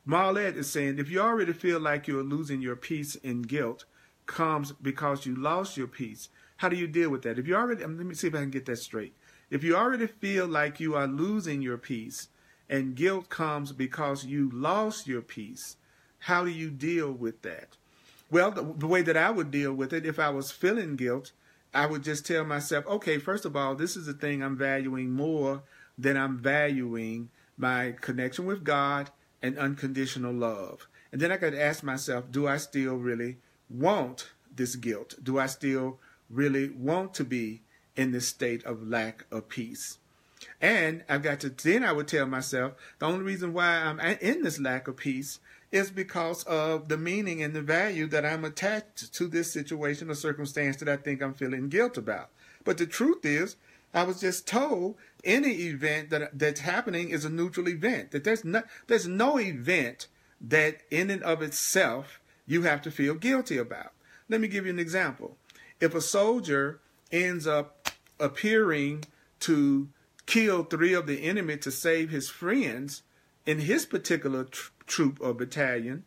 Speaker 1: Marlette is saying, if you already feel like you're losing your peace and guilt comes because you lost your peace, how do you deal with that? If you already, let me see if I can get that straight. If you already feel like you are losing your peace and guilt comes because you lost your peace, how do you deal with that? Well, the way that I would deal with it, if I was feeling guilt, I would just tell myself, okay, first of all, this is the thing I'm valuing more than I'm valuing my connection with God and unconditional love. And then I could ask myself, do I still really want this guilt? Do I still really want to be in this state of lack of peace? And then I would tell myself, the only reason why I'm in this lack of peace is because of the meaning and the value that I'm attached to this situation or circumstance that I think I'm feeling guilt about. But the truth is, I was just told any event that's happening is a neutral event, that there's no event that in and of itself you have to feel guilty about. Let me give you an example. If a soldier ends up appearing to kill 3 of the enemy to save his friends in his particular troop or battalion,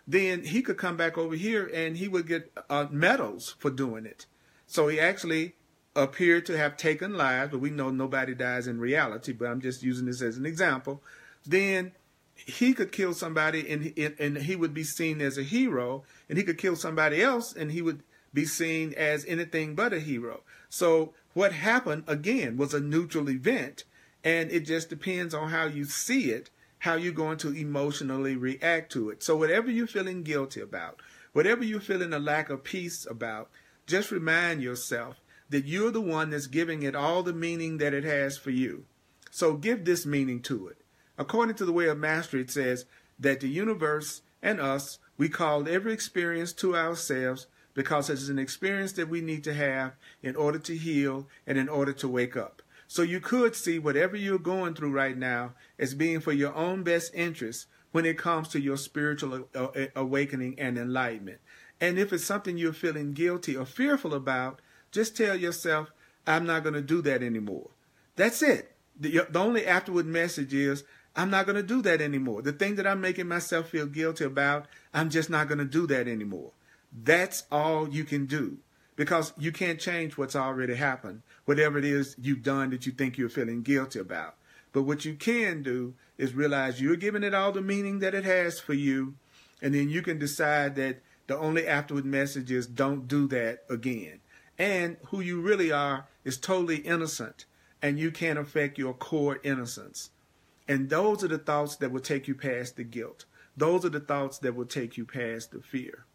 Speaker 1: then he could come back over here and he would get medals for doing it. So he actually appeared to have taken lives, but we know nobody dies in reality, but I'm just using this as an example. Then he could kill somebody and he would be seen as a hero, and he could kill somebody else and he would be seen as anything but a hero. So what happened, again, was a neutral event, and it just depends on how you see it, how you're going to emotionally react to it. So whatever you're feeling guilty about, whatever you're feeling a lack of peace about, just remind yourself that you're the one that's giving it all the meaning that it has for you. So give this meaning to it. According to the Way of Mastery, it says that the universe and us, we call every experience to ourselves because it's an experience that we need to have in order to heal and in order to wake up. So you could see whatever you're going through right now as being for your own best interest when it comes to your spiritual awakening and enlightenment. And if it's something you're feeling guilty or fearful about, just tell yourself, I'm not going to do that anymore. That's it. The only afterward message is, I'm not going to do that anymore. The thing that I'm making myself feel guilty about, I'm just not going to do that anymore. That's all you can do, because you can't change what's already happened, whatever it is you've done that you think you're feeling guilty about. But what you can do is realize you're giving it all the meaning that it has for you, and then you can decide that the only afterward message is don't do that again. And who you really are is totally innocent, and you can't affect your core innocence. And those are the thoughts that will take you past the guilt. Those are the thoughts that will take you past the fear.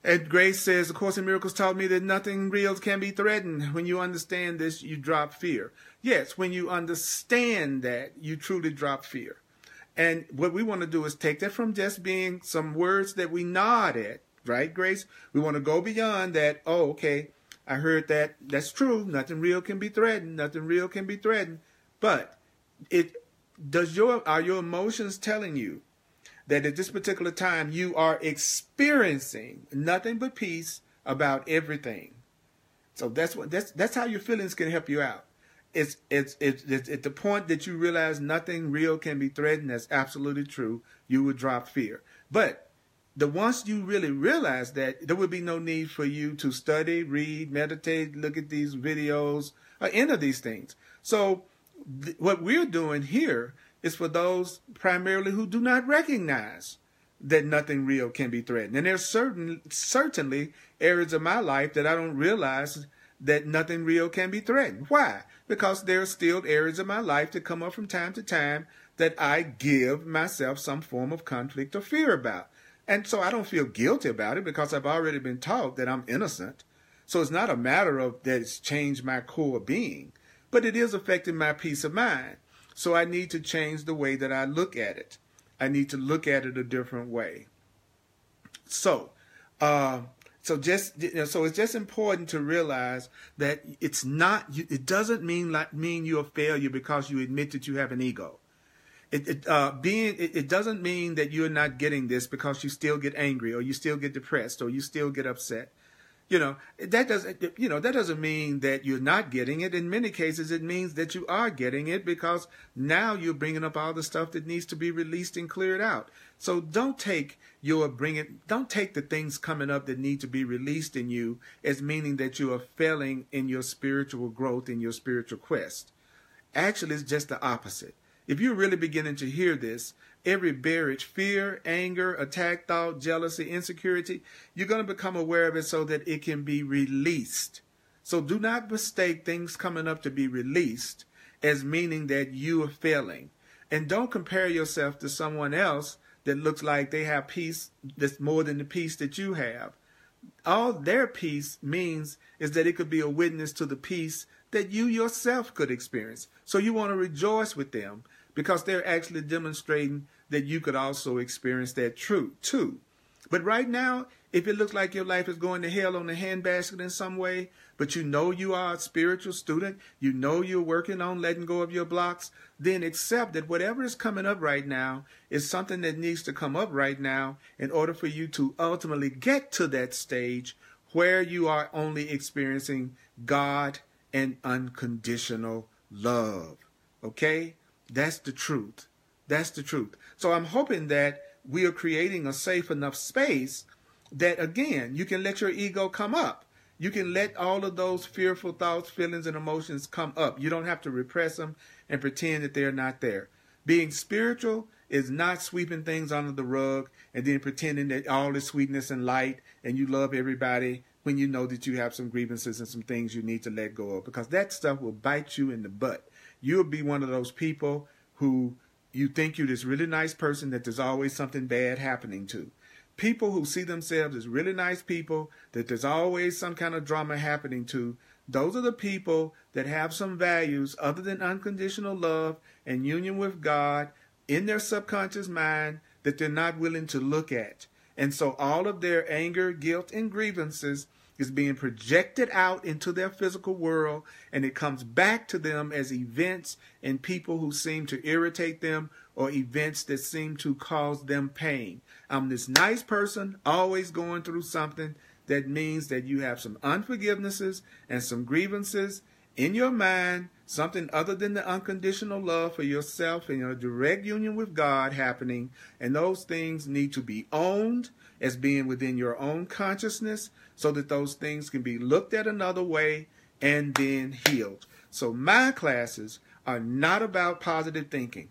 Speaker 1: And Grace says, A Course in Miracles taught me that nothing real can be threatened. When you understand this, you drop fear. Yes, when you understand that, you truly drop fear. And what we want to do is take that from just being some words that we nod at, right, Grace? We want to go beyond that. Oh, okay, I heard that. That's true. Nothing real can be threatened. Nothing real can be threatened. But are your emotions telling you that at this particular time you are experiencing nothing but peace about everything? So that's how your feelings can help you out. It's at the point that you realize nothing real can be threatened. That's absolutely true. You would drop fear. But once you really realize that, there would be no need for you to study, read, meditate, look at these videos, or any of these things. So what we're doing here is for those primarily who do not recognize that nothing real can be threatened. And there's certainly areas of my life that I don't realize that nothing real can be threatened. Why? Because there are still areas of my life that come up from time to time that I give myself some form of conflict or fear about. And so I don't feel guilty about it because I've already been taught that I'm innocent. So it's not a matter of that it's changed my core being, but it is affecting my peace of mind. So I need to change the way that I look at it. I need to look at it a different way. So it's just important to realize that it's not. It doesn't mean you're a failure because you admit that you have an ego. It doesn't mean that you're not getting this because you still get angry or you still get depressed or you still get upset. That doesn't mean that you're not getting it. In many cases, it means that you are getting it because now you're bringing up all the stuff that needs to be released and cleared out. So don't take the things coming up that need to be released in you as meaning that you are failing in your spiritual growth, in your spiritual quest. Actually, it's just the opposite. If you're really beginning to hear this, every buried fear, anger, attack thought, jealousy, insecurity, you're going to become aware of it so that it can be released. So do not mistake things coming up to be released as meaning that you are failing. And don't compare yourself to someone else that looks like they have peace that's more than the peace that you have. All their peace means is that it could be a witness to the peace that you yourself could experience. So you want to rejoice with them because they're actually demonstrating that you could also experience that truth too. But right now, if it looks like your life is going to hell on the handbasket in some way, but you know you are a spiritual student, you know you're working on letting go of your blocks, then accept that whatever is coming up right now is something that needs to come up right now in order for you to ultimately get to that stage where you are only experiencing God and unconditional love. Okay? That's the truth. That's the truth. So I'm hoping that we are creating a safe enough space that, again, you can let your ego come up. You can let all of those fearful thoughts, feelings, and emotions come up. You don't have to repress them and pretend that they're not there. Being spiritual is not sweeping things under the rug and then pretending that all is sweetness and light and you love everybody when you know that you have some grievances and some things you need to let go of, because that stuff will bite you in the butt. You'll be one of those people who you think you're this really nice person that there's always something bad happening to. People who see themselves as really nice people that there's always some kind of drama happening to, those are the people that have some values other than unconditional love and union with God in their subconscious mind that they're not willing to look at. And so all of their anger, guilt, and grievances is being projected out into their physical world, and it comes back to them as events and people who seem to irritate them or events that seem to cause them pain. I'm this nice person, always going through something. That means that you have some unforgivenesses and some grievances in your mind, something other than the unconditional love for yourself and your direct union with God happening, and those things need to be owned as being within your own consciousness so that those things can be looked at another way and then healed. So my classes are not about positive thinking.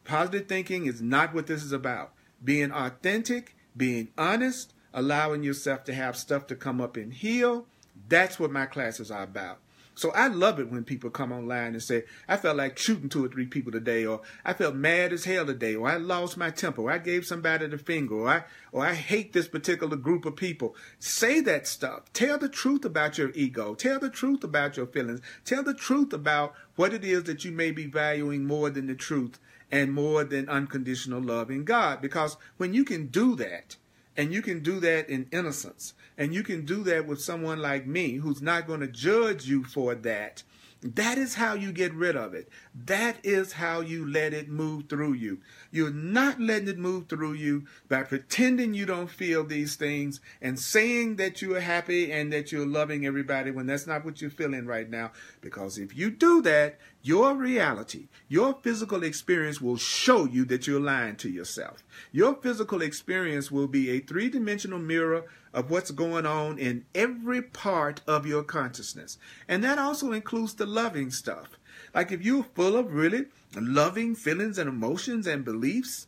Speaker 1: Positive thinking is not what this is about. Being authentic, being honest, allowing yourself to have stuff to come up and heal, that's what my classes are about. So I love it when people come online and say, I felt like shooting 2 or 3 people today, or I felt mad as hell today, or I lost my temper, or I gave somebody the finger, or I hate this particular group of people. Say that stuff. Tell the truth about your ego. Tell the truth about your feelings. Tell the truth about what it is that you may be valuing more than the truth and more than unconditional love in God. Because when you can do that, and you can do that in innocence, and you can do that with someone like me who's not going to judge you for that, that is how you get rid of it. That is how you let it move through you. You're not letting it move through you by pretending you don't feel these things and saying that you are happy and that you're loving everybody when that's not what you're feeling right now. Because if you do that, your reality, your physical experience will show you that you're lying to yourself. Your physical experience will be a three-dimensional mirror of what's going on in every part of your consciousness. And that also includes the loving stuff. Like if you're full of really loving feelings and emotions and beliefs,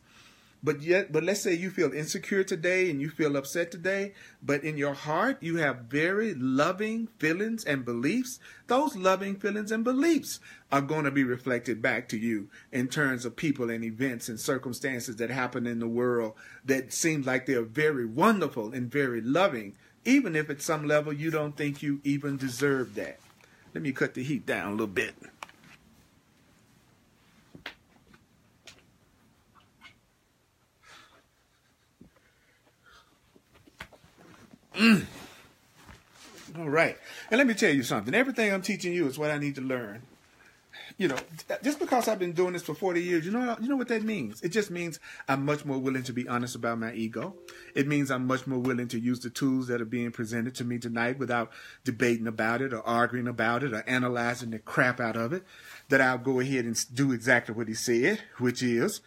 Speaker 1: but let's say you feel insecure today and you feel upset today, but in your heart you have very loving feelings and beliefs, those loving feelings and beliefs are going to be reflected back to you in terms of people and events and circumstances that happen in the world that seem like they're very wonderful and very loving, even if at some level you don't think you even deserve that. Let me cut the heat down a little bit. All right. And let me tell you something. Everything I'm teaching you is what I need to learn. You know, just because I've been doing this for 40 years, you know what that means? It just means I'm much more willing to be honest about my ego. It means I'm much more willing to use the tools that are being presented to me tonight without debating about it or arguing about it or analyzing the crap out of it, that I'll go ahead and do exactly what he said, which is,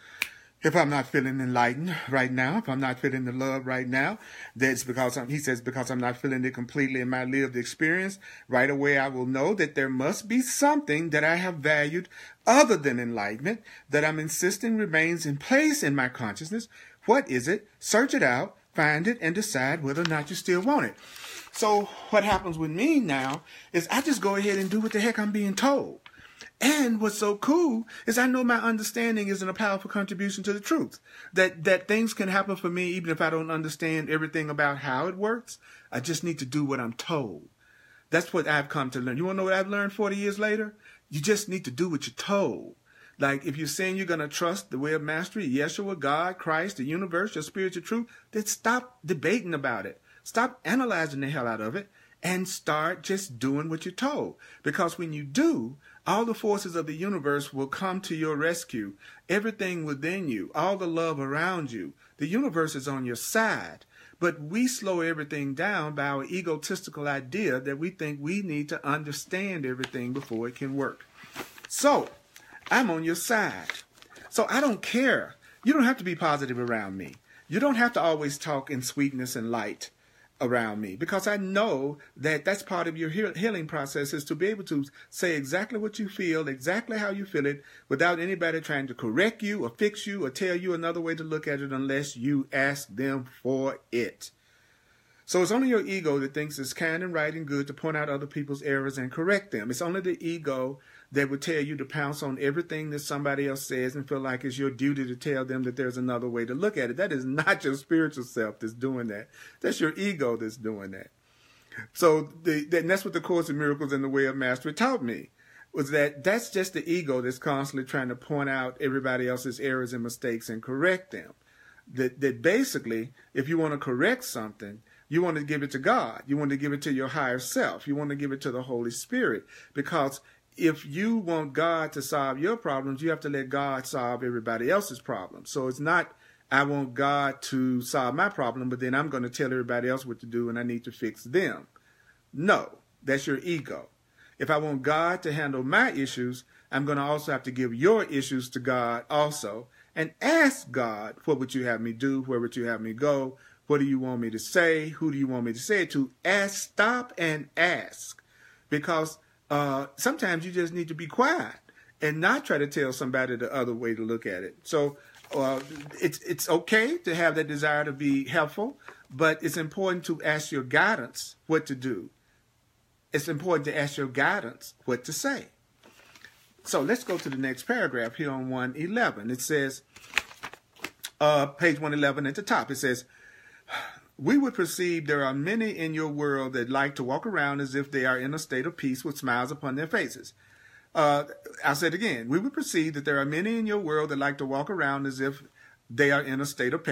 Speaker 1: if I'm not feeling enlightened right now, if I'm not feeling the love right now, that's because he says, because I'm not feeling it completely in my lived experience, right away I will know that there must be something that I have valued other than enlightenment, that I'm insisting remains in place in my consciousness. What is it? Search it out, find it, and decide whether or not you still want it. So what happens with me now is I just go ahead and do what the heck I'm being told. And what's so cool is I know my understanding isn't a powerful contribution to the truth. That things can happen for me even if I don't understand everything about how it works. I just need to do what I'm told. That's what I've come to learn. You want to know what I've learned 40 years later? You just need to do what you're told. Like if you're saying you're going to trust the way of mastery, Yeshua, God, Christ, the universe, your spiritual truth, then stop debating about it. Stop analyzing the hell out of it and start just doing what you're told. Because when you do, all the forces of the universe will come to your rescue. Everything within you, all the love around you, the universe is on your side. But we slow everything down by our egotistical idea that we think we need to understand everything before it can work. So, I'm on your side. So I don't care. You don't have to be positive around me. You don't have to always talk in sweetness and light around me, because I know that that's part of your healing process, is to be able to say exactly what you feel, exactly how you feel it, without anybody trying to correct you or fix you or tell you another way to look at it unless you ask them for it. So it's only your ego that thinks it's kind and right and good to point out other people's errors and correct them. It's only the ego that would tell you to pounce on everything that somebody else says and feel like it's your duty to tell them that there's another way to look at it. That is not your spiritual self that's doing that. That's your ego that's doing that. So that's what the Course in Miracles and the Way of Mastery taught me, was that's just the ego that's constantly trying to point out everybody else's errors and mistakes and correct them. That basically, if you want to correct something, you want to give it to God. You want to give it to your higher self. You want to give it to the Holy Spirit, because if you want God to solve your problems, you have to let God solve everybody else's problems. So it's not, I want God to solve my problem, but then I'm going to tell everybody else what to do and I need to fix them. No, that's your ego. If I want God to handle my issues, I'm going to also have to give your issues to God also and ask God, what would you have me do? Where would you have me go? What do you want me to say? Who do you want me to say it to? Stop and ask. Because sometimes you just need to be quiet and not try to tell somebody the other way to look at it. So it's okay to have that desire to be helpful, but it's important to ask your guidance what to do. It's important to ask your guidance what to say. So let's go to the next paragraph here on 111. It says, page 111 at the top, it says, we would perceive there are many in your world that like to walk around as if they are in a state of peace with smiles upon their faces. I'll say it again. We would perceive that there are many in your world that like to walk around as if they are in a state of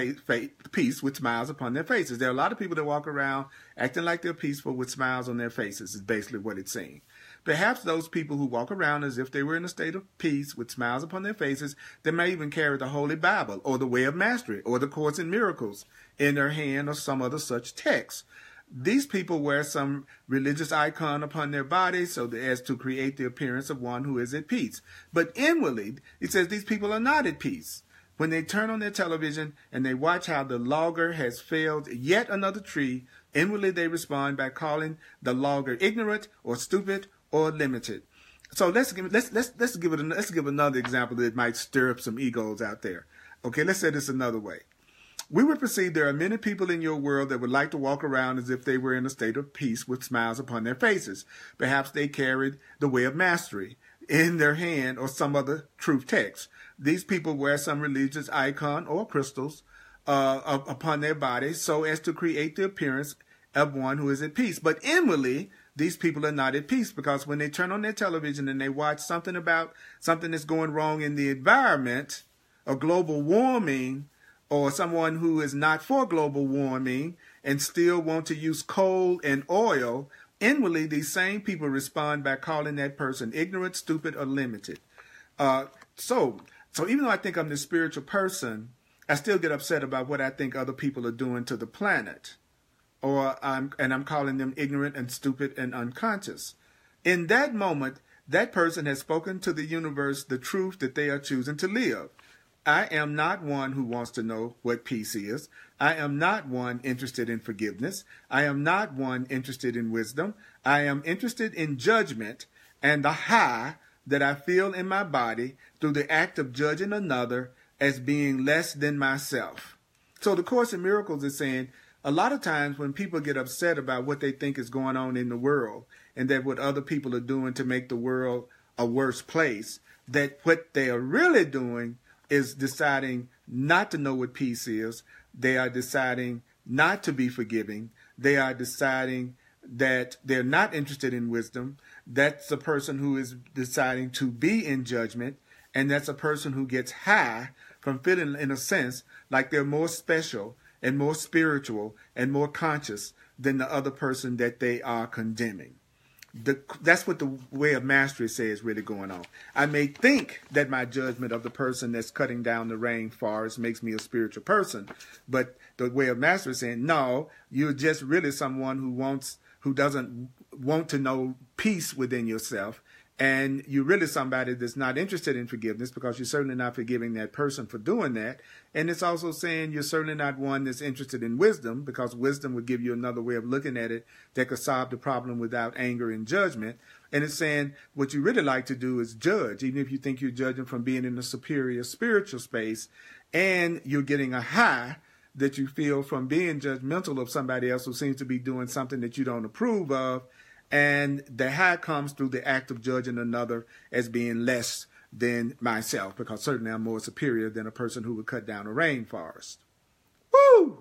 Speaker 1: peace with smiles upon their faces. There are a lot of people that walk around acting like they're peaceful with smiles on their faces, is basically what it's saying. Perhaps those people who walk around as if they were in a state of peace with smiles upon their faces, they may even carry the Holy Bible or the Way of Mastery or the Course in Miracles in their hand or some other such text. These people wear some religious icon upon their body so as to create the appearance of one who is at peace. But inwardly, it says these people are not at peace. When they turn on their television and they watch how the logger has felled yet another tree, inwardly they respond by calling the logger ignorant or stupid or limited. So let's give another example that might stir up some egos out there. Okay, let's say this another way. We would perceive there are many people in your world that would like to walk around as if they were in a state of peace with smiles upon their faces. Perhaps they carried the Way of Mastery in their hand or some other truth text. These people wear some religious icon or crystals upon their bodies so as to create the appearance of one who is at peace. But inwardly, these people are not at peace, because when they turn on their television and they watch something about something that's going wrong in the environment, or global warming, or someone who is not for global warming and still want to use coal and oil, inwardly these same people respond by calling that person ignorant, stupid, or limited. So even though I think I'm this spiritual person, I still get upset about what I think other people are doing to the planet. I'm calling them ignorant and stupid and unconscious. In that moment, that person has spoken to the universe the truth that they are choosing to live. I am not one who wants to know what peace is. I am not one interested in forgiveness. I am not one interested in wisdom. I am interested in judgment and the high that I feel in my body through the act of judging another as being less than myself. So the Course in Miracles is saying a lot of times when people get upset about what they think is going on in the world and that what other people are doing to make the world a worse place, that what they are really doing is deciding not to know what peace is. They are deciding not to be forgiving. They are deciding that they're not interested in wisdom. That's a person who is deciding to be in judgment. And that's a person who gets high from feeling, in a sense, like they're more special and more spiritual and more conscious than the other person that they are condemning. That's what the Way of Mastery says really going on. I may think that my judgment of the person that's cutting down the rainforest makes me a spiritual person, but the Way of Mastery is saying, no, you're just really someone who doesn't want to know peace within yourself, and you're really somebody that's not interested in forgiveness, because you're certainly not forgiving that person for doing that. And it's also saying you're certainly not one that's interested in wisdom, because wisdom would give you another way of looking at it that could solve the problem without anger and judgment. And it's saying what you really like to do is judge, even if you think you're judging from being in a superior spiritual space, and you're getting a high that you feel from being judgmental of somebody else who seems to be doing something that you don't approve of. And the high comes through the act of judging another as being less than myself, because certainly I'm more superior than a person who would cut down a rainforest. Woo!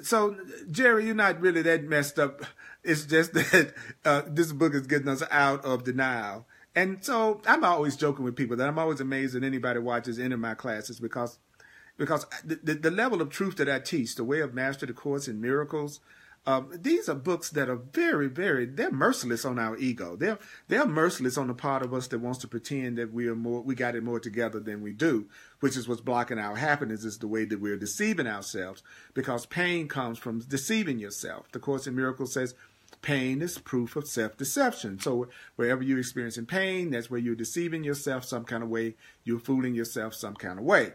Speaker 1: So Jerry, you're not really that messed up. It's just that this book is getting us out of denial. And so I'm always joking with people that I'm always amazed that anybody watches any of my classes, because the level of truth that I teach, the Way of Mastery, the Course in Miracles, these are books that are very, very, they're merciless on our ego. They're merciless on the part of us that wants to pretend that we got it more together than we do, which is what's blocking our happiness, is the way that we're deceiving ourselves, because pain comes from deceiving yourself. The Course in Miracles says pain is proof of self-deception. So wherever you're experiencing pain, that's where you're deceiving yourself some kind of way, you're fooling yourself some kind of way.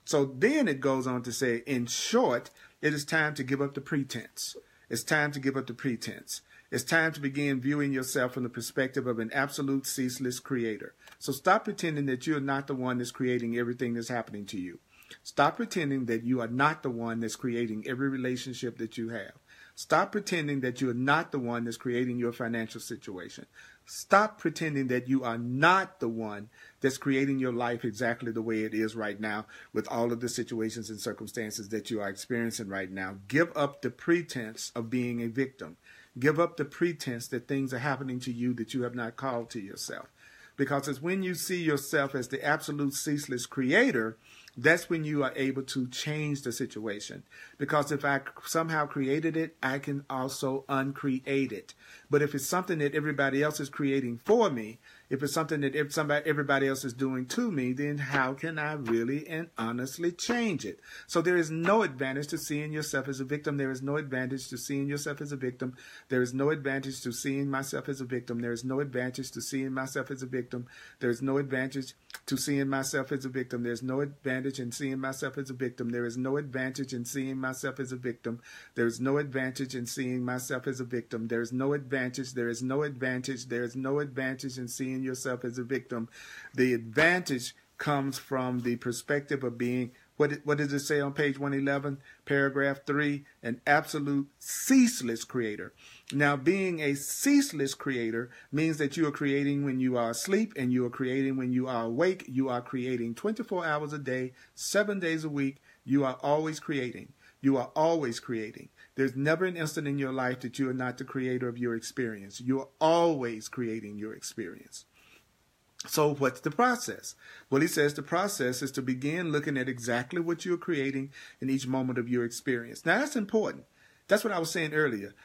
Speaker 1: So then it goes on to say, in short, it is time to give up the pretense. It's time to give up the pretense. It's time to begin viewing yourself from the perspective of an absolute, ceaseless creator. So stop pretending that you're not the one that's creating everything that's happening to you. Stop pretending that you are not the one that's creating every relationship that you have. Stop pretending that you're not the one that's creating your financial situation. Stop pretending that you are not the one that's creating your life exactly the way it is right now, with all of the situations and circumstances that you are experiencing right now. Give up the pretense of being a victim. Give up the pretense that things are happening to you that you have not called to yourself. Because it's when you see yourself as the absolute ceaseless creator that's when you are able to change the situation. Because if I somehow created it, I can also uncreate it. But if it's something that everybody else is creating for me, if it's something that everybody else is doing to me, then how can I really and honestly change it? So there is no advantage to seeing yourself as a victim. There is no advantage to seeing yourself as a victim. There is no advantage to seeing myself as a victim. There is no advantage to seeing myself as a victim. There is no advantage to seeing myself as a victim. There's no advantage in seeing myself as a victim. There is no advantage in seeing myself as a victim. There is no advantage in seeing myself as a victim. There is no advantage. There is no advantage. There is no advantage in seeing yourself as a victim. The advantage comes from the perspective of being, what does it say on page 111, paragraph 3, an absolute ceaseless creator. Now, being a ceaseless creator means that you are creating when you are asleep and you are creating when you are awake. You are creating 24 hours a day, 7 days a week. You are always creating. You are always creating. There's never an instant in your life that you are not the creator of your experience. You are always creating your experience. So what's the process? Well, he says the process is to begin looking at exactly what you're creating in each moment of your experience. Now, that's important. That's what I was saying earlier.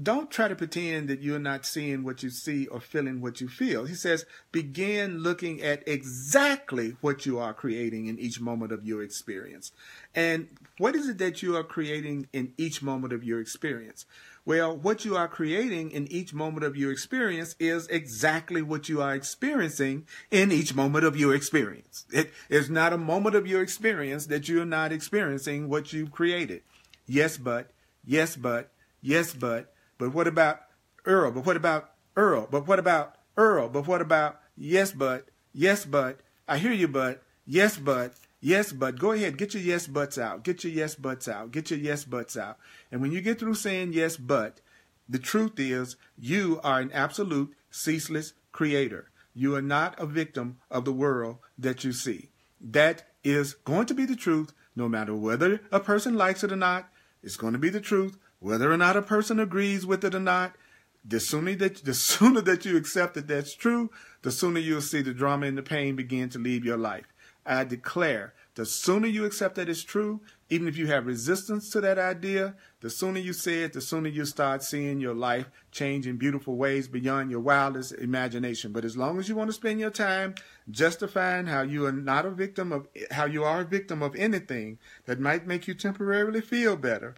Speaker 1: Don't try to pretend that you're not seeing what you see or feeling what you feel. He says, begin looking at exactly what you are creating in each moment of your experience. And what is it that you are creating in each moment of your experience? Well, what you are creating in each moment of your experience is exactly what you are experiencing in each moment of your experience. It is not a moment of your experience that you're not experiencing what you've created. Yes, but, yes, but, yes, but what about Earl? But what about Earl? But what about Earl? But what about yes, but, I hear you, but, yes, but. Yes, but go ahead, get your yes buts out. Get your yes buts out. Get your yes buts out. And when you get through saying yes, but, the truth is you are an absolute ceaseless creator. You are not a victim of the world that you see. That is going to be the truth no matter whether a person likes it or not. It's going to be the truth whether or not a person agrees with it or not. The sooner that you accept that that's true, the sooner you'll see the drama and the pain begin to leave your life. I declare, the sooner you accept that it's true, even if you have resistance to that idea, the sooner you say it, the sooner you start seeing your life change in beautiful ways beyond your wildest imagination. But as long as you want to spend your time justifying how you are not a victim of, how you are a victim of anything that might make you temporarily feel better,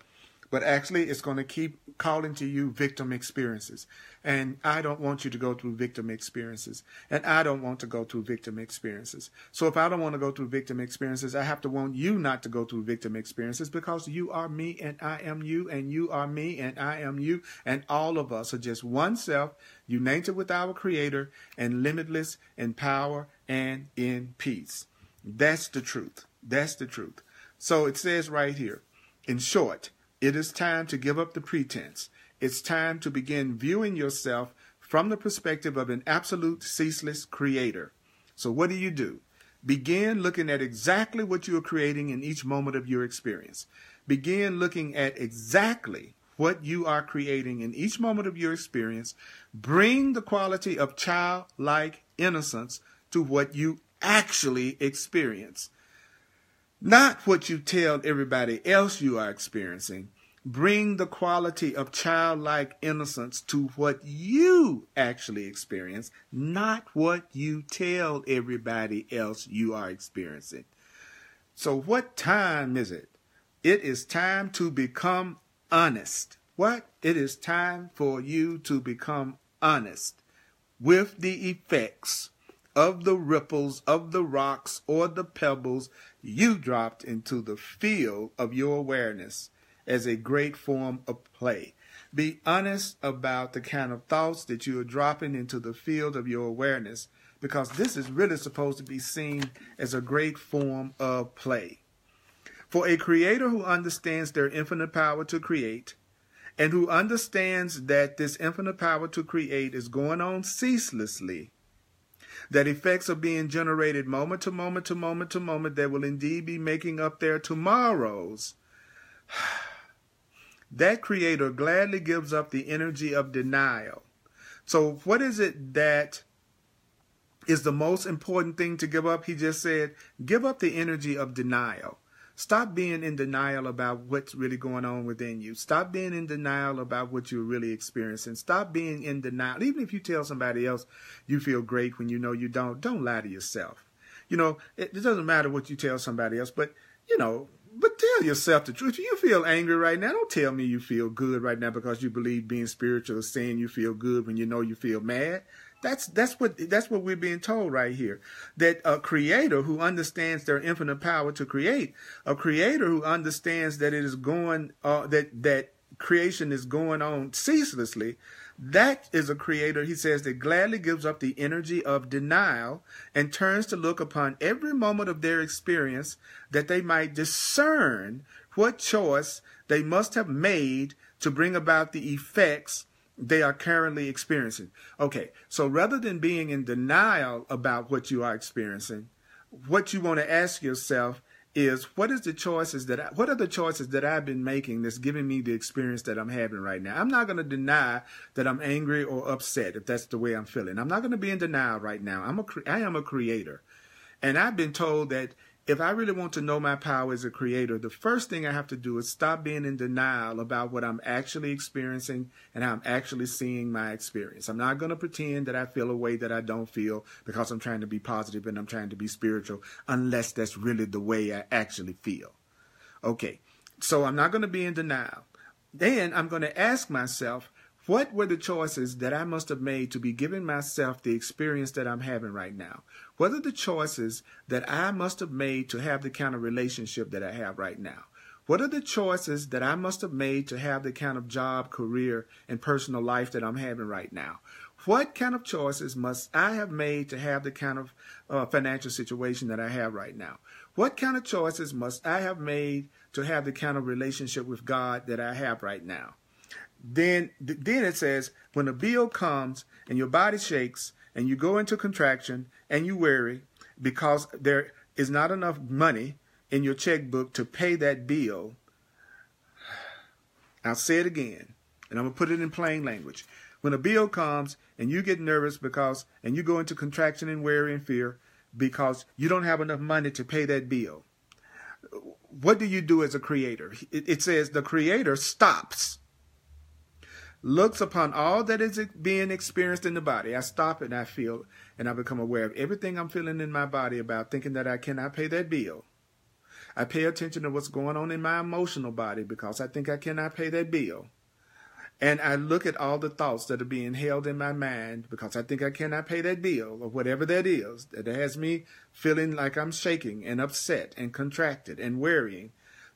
Speaker 1: but actually it's going to keep calling to you victim experiences. And I don't want you to go through victim experiences. And I don't want to go through victim experiences. So if I don't want to go through victim experiences, I have to want you not to go through victim experiences, because you are me and I am you, and you are me and I am you, and all of us are just one self, united with our Creator and limitless in power and in peace. That's the truth. That's the truth. So it says right here, in short, it is time to give up the pretense. It's time to begin viewing yourself from the perspective of an absolute ceaseless creator. So what do? Begin looking at exactly what you are creating in each moment of your experience. Begin looking at exactly what you are creating in each moment of your experience. Bring the quality of childlike innocence to what you actually experience. Not what you tell everybody else you are experiencing. Bring the quality of childlike innocence to what you actually experience, not what you tell everybody else you are experiencing. So what time is it? It is time to become honest. What? It is time for you to become honest with the effects of the ripples of the rocks or the pebbles you dropped into the field of your awareness as a great form of play. Be honest about the kind of thoughts that you are dropping into the field of your awareness, because this is really supposed to be seen as a great form of play. For a creator who understands their infinite power to create, and who understands that this infinite power to create is going on ceaselessly, that effects are being generated moment to moment to moment to moment that will indeed be making up their tomorrows, that creator gladly gives up the energy of denial. So what is it that is the most important thing to give up. He just said, give up the energy of denial. Stop being in denial about what's really going on within you. Stop being in denial about what you're really experiencing. Stop being in denial. Even if you tell somebody else you feel great when you know you don't lie to yourself. You know, it doesn't matter what you tell somebody else, but, you know, but tell yourself the truth. If you feel angry right now, don't tell me you feel good right now because you believe being spiritual is saying you feel good when you know you feel mad. That's what we're being told right here. That a creator who understands their infinite power to create, a creator who understands that it is going that creation is going on ceaselessly, that is a creator, he says, that gladly gives up the energy of denial and turns to look upon every moment of their experience that they might discern what choice they must have made to bring about the effects they are currently experiencing. Okay, so rather than being in denial about what you are experiencing, what you want to ask yourself is, what are the choices that I've been making that's giving me the experience that I'm having right now? I'm not going to deny that I'm angry or upset if that's the way I'm feeling. I'm not going to be in denial right now. I am a creator. And I've been told that if I really want to know my power as a creator, the first thing I have to do is stop being in denial about what I'm actually experiencing and how I'm actually seeing my experience. I'm not going to pretend that I feel a way that I don't feel because I'm trying to be positive and I'm trying to be spiritual, unless that's really the way I actually feel. Okay, so I'm not going to be in denial. Then I'm going to ask myself, what were the choices that I must have made to be giving myself the experience that I'm having right now? What are the choices that I must have made to have the kind of relationship that I have right now? What are the choices that I must have made to have the kind of job, career, and personal life that I'm having right now? What kind of choices must I have made to have the kind of financial situation that I have right now? What kind of choices must I have made to have the kind of relationship with God that I have right now? Then it says, when a bill comes and your body shakes and you go into contraction and you worry because there is not enough money in your checkbook to pay that bill. I'll say it again, and I'm going to put it in plain language. When a bill comes and you get nervous and you go into contraction and worry and fear because you don't have enough money to pay that bill, what do you do as a creator? It says the creator stops, looks upon all that is being experienced in the body. I stop and I feel and I become aware of everything I'm feeling in my body about thinking that I cannot pay that bill. I pay attention to what's going on in my emotional body because I think I cannot pay that bill. And I look at all the thoughts that are being held in my mind because I think I cannot pay that bill or whatever that is that has me feeling like I'm shaking and upset and contracted and worrying.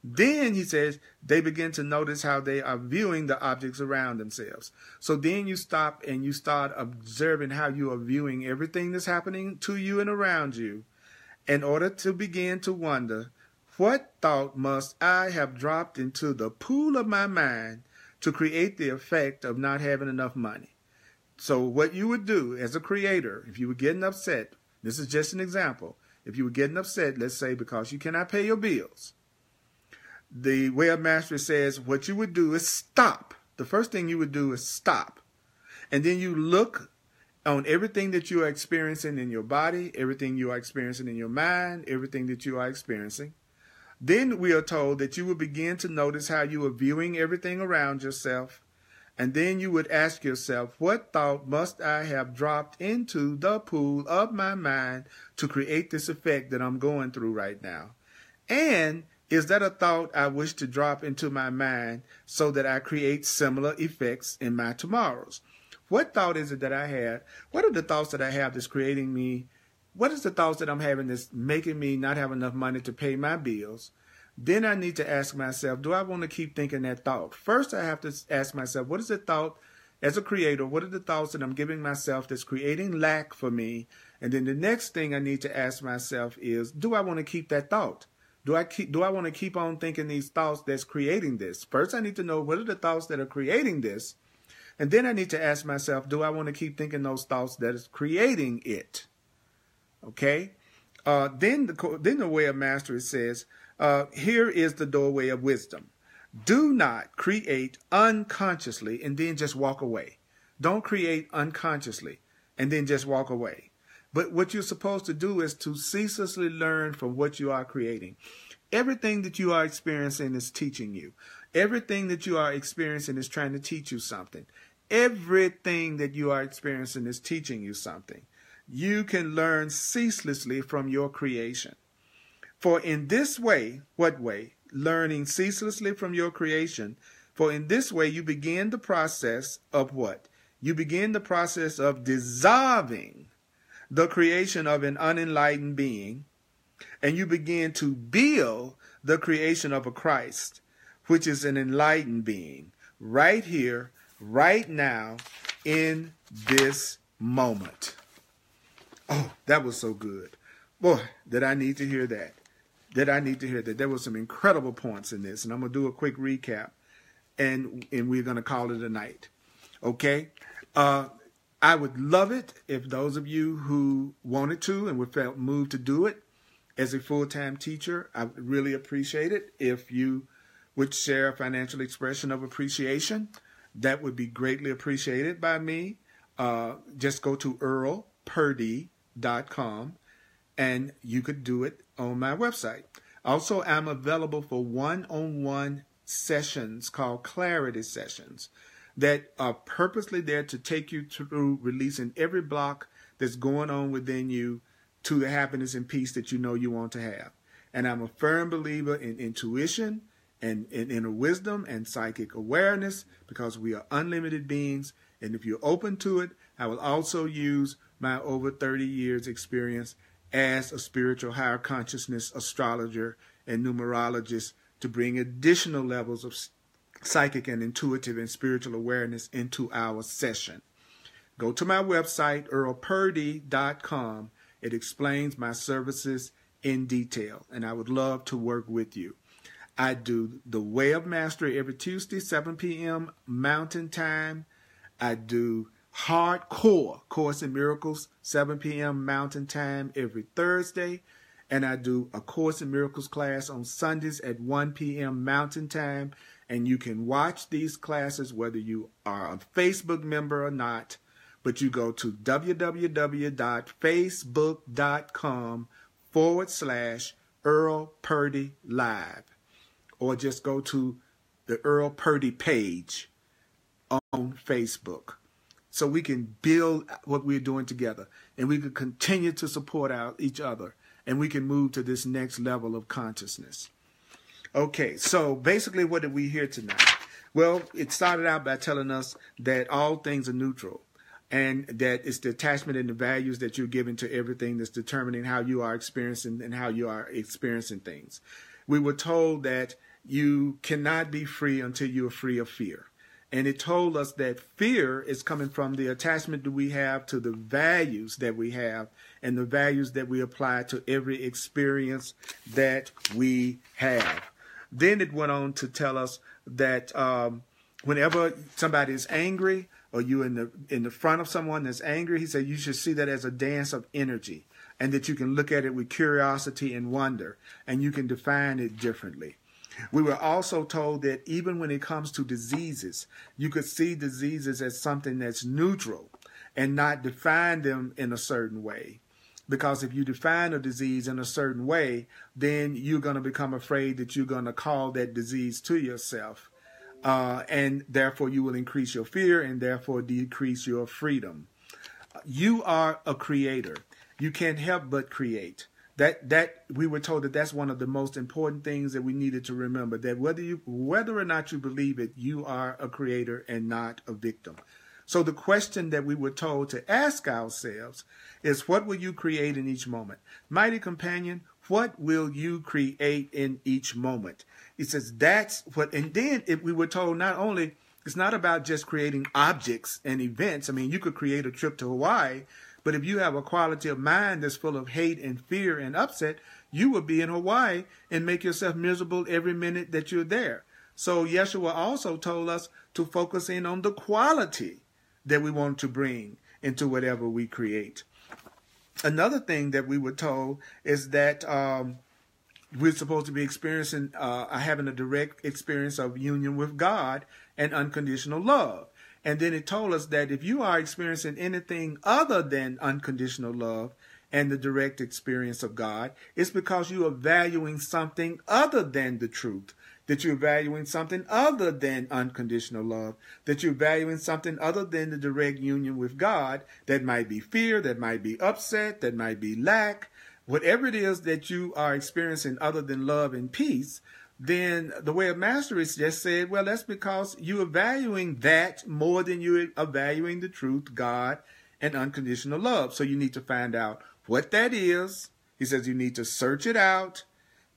Speaker 1: Then, he says, they begin to notice how they are viewing the objects around themselves. So then you stop and you start observing how you are viewing everything that's happening to you and around you in order to begin to wonder, what thought must I have dropped into the pool of my mind to create the effect of not having enough money? So what you would do as a creator, if you were getting upset, this is just an example, if you were getting upset, let's say because you cannot pay your bills, the Way of Mastery says what you would do is stop. The first thing you would do is stop. And then you look on everything that you are experiencing in your body, everything you are experiencing in your mind, everything that you are experiencing. Then we are told that you will begin to notice how you are viewing everything around yourself. And then you would ask yourself, what thought must I have dropped into the pool of my mind to create this effect that I'm going through right now? And is that a thought I wish to drop into my mind so that I create similar effects in my tomorrows? What thought is it that I had? What are the thoughts that I have that's creating me? What is the thoughts that I'm having that's making me not have enough money to pay my bills? Then I need to ask myself, do I want to keep thinking that thought? First, I have to ask myself, what is the thought as a creator? What are the thoughts that I'm giving myself that's creating lack for me? And then the next thing I need to ask myself is, do I want to keep that thought? Do I want to keep on thinking these thoughts that's creating this? First, I need to know what are the thoughts that are creating this. And then I need to ask myself, do I want to keep thinking those thoughts that is creating it? Okay? Then the Way of Mastery says, here is the doorway of wisdom. Do not create unconsciously and then just walk away. Don't create unconsciously and then just walk away. But what you're supposed to do is to ceaselessly learn from what you are creating. Everything that you are experiencing is teaching you. Everything that you are experiencing is trying to teach you something. Everything that you are experiencing is teaching you something. You can learn ceaselessly from your creation. For in this way, what way? Learning ceaselessly from your creation. For in this way you begin the process of what? You begin the process of dissolving the creation of an unenlightened being, and you begin to build the creation of a Christ, which is an enlightened being, right here, right now, in this moment. Oh, that was so good. Boy, did I need to hear that. There were some incredible points in this, and I'm going to do a quick recap, and we're going to call it a night. Okay? I would love it if those of you who wanted to and would felt moved to do it as a full-time teacher, I would really appreciate it if you would share a financial expression of appreciation. That would be greatly appreciated by me. Just go to earlpurdy.com and you could do it on my website. Also, I'm available for one-on-one sessions called Clarity Sessions that are purposely there to take you through releasing every block that's going on within you to the happiness and peace that you know you want to have. And I'm a firm believer in intuition and in inner wisdom and psychic awareness, because we are unlimited beings. And if you're open to it, I will also use my over 30 years experience as a spiritual higher consciousness astrologer and numerologist to bring additional levels of psychic and intuitive and spiritual awareness into our session. Go to my website, earlpurdy.com. It explains my services in detail, and I would love to work with you. I do the Way of Mastery every Tuesday, 7 p.m. Mountain Time. I do Hardcore Course in Miracles, 7 p.m. Mountain Time every Thursday. And I do a Course in Miracles class on Sundays at 1 p.m. Mountain Time. And you can watch these classes whether you are a Facebook member or not. But you go to www.facebook.com/Earl Purdy Live. Or just go to the Earl Purdy page on Facebook. So we can build what we're doing together. And we can continue to support each other. And we can move to this next level of consciousness. Okay, so basically what did we hear tonight? Well, it started out by telling us that all things are neutral. And that it's the attachment and the values that you're giving to everything that's determining how you are experiencing and how you are experiencing things. We were told that you cannot be free until you are free of fear. And it told us that fear is coming from the attachment that we have to the values that we have and the values that we apply to every experience that we have. Then it went on to tell us that whenever somebody is angry or you're in the front of someone that's angry, he said you should see that as a dance of energy and that you can look at it with curiosity and wonder and you can define it differently. We were also told that even when it comes to diseases, you could see diseases as something that's neutral and not define them in a certain way. Because if you define a disease in a certain way, then you're going to become afraid that you're going to call that disease to yourself. And therefore you will increase your fear and therefore decrease your freedom. You are a creator. You can't help but create. That we were told that that's one of the most important things that we needed to remember, that whether or not you believe it, you are a creator and not a victim. So the question that we were told to ask ourselves is, what will you create in each moment? Mighty companion, what will you create in each moment? It says that's what, and then if we were told not only, it's not about just creating objects and events. I mean, you could create a trip to Hawaii, but if you have a quality of mind that's full of hate and fear and upset, you will be in Hawaii and make yourself miserable every minute that you're there. So Yeshua also told us to focus in on the quality that we want to bring into whatever we create. Another thing that we were told is that we're supposed to be experiencing, having a direct experience of union with God and unconditional love. And then it told us that if you are experiencing anything other than unconditional love, and the direct experience of God. It's because you are valuing something other than the truth, that you're valuing something other than unconditional love, that you're valuing something other than the direct union with God. That might be fear, that might be upset, that might be lack. Whatever it is that you are experiencing other than love and peace, then the way of mastery just said, well, that's because you are valuing that more than you are valuing the truth, God, and unconditional love. So you need to find out what that is. He says you need to search it out,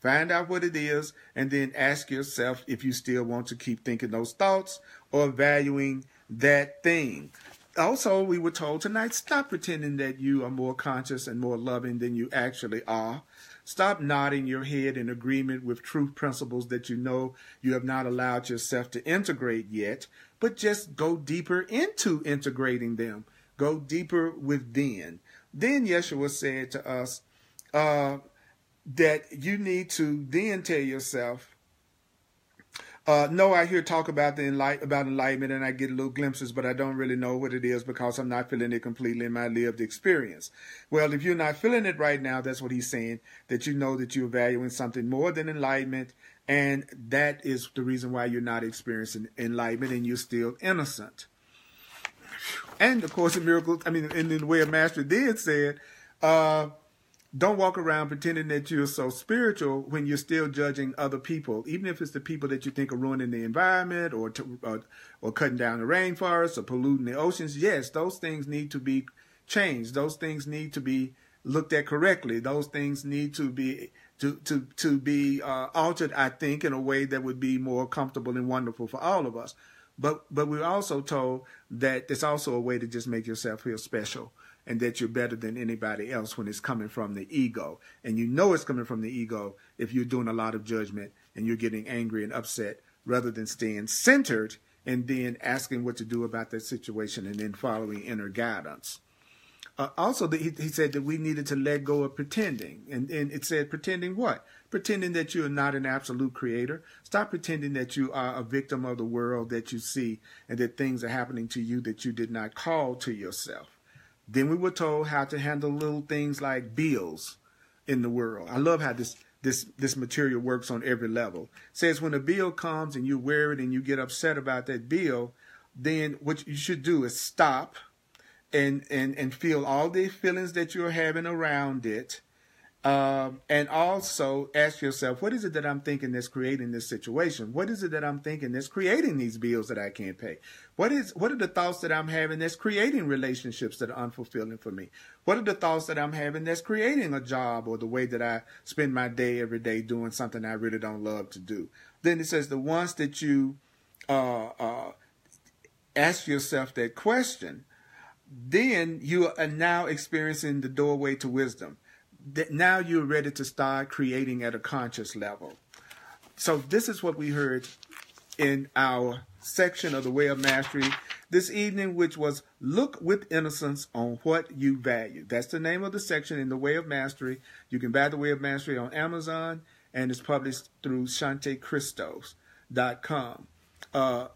Speaker 1: find out what it is, and then ask yourself if you still want to keep thinking those thoughts or valuing that thing. Also, we were told tonight, stop pretending that you are more conscious and more loving than you actually are. Stop nodding your head in agreement with truth principles that you know you have not allowed yourself to integrate yet, but just go deeper into integrating them. Go deeper within. Then Yeshua said to us that you need to then tell yourself, no, I hear talk about enlightenment, and I get little glimpses, but I don't really know what it is because I'm not feeling it completely in my lived experience. Well, if you're not feeling it right now, that's what he's saying, that you know that you're valuing something more than enlightenment, and that is the reason why you're not experiencing enlightenment and you're still innocent. And of course, in the way of mastery did said, don't walk around pretending that you're so spiritual when you're still judging other people, even if it's the people that you think are ruining the environment or cutting down the rainforest or polluting the oceans. Yes, those things need to be changed. Those things need to be looked at correctly. Those things need to be altered, I think, in a way that would be more comfortable and wonderful for all of us. But we're also told that it's also a way to just make yourself feel special, and that you're better than anybody else when it's coming from the ego. And you know it's coming from the ego if you're doing a lot of judgment and you're getting angry and upset, rather than staying centered and then asking what to do about that situation and then following inner guidance. Also, he said that we needed to let go of pretending. And it said, pretending what? Pretending that you are not an absolute creator. Stop pretending that you are a victim of the world that you see and that things are happening to you that you did not call to yourself. Then we were told how to handle little things like bills in the world. I love how this material works on every level. It says when a bill comes and you're worried and you get upset about that bill, then what you should do is stop and feel all the feelings that you're having around it. And also ask yourself, what is it that I'm thinking that's creating this situation? What is it that I'm thinking that's creating these bills that I can't pay? What are the thoughts that I'm having that's creating relationships that are unfulfilling for me? What are the thoughts that I'm having that's creating a job or the way that I spend my day every day doing something I really don't love to do? Then it says the ones that you ask yourself that question, then you are now experiencing the doorway to wisdom. That now you're ready to start creating at a conscious level. So this is what we heard in our section of the Way of Mastery this evening, which was Look with Innocence on What You Value. That's the name of the section in the Way of Mastery. You can buy the Way of Mastery on Amazon, and it's published through shantecristos.com.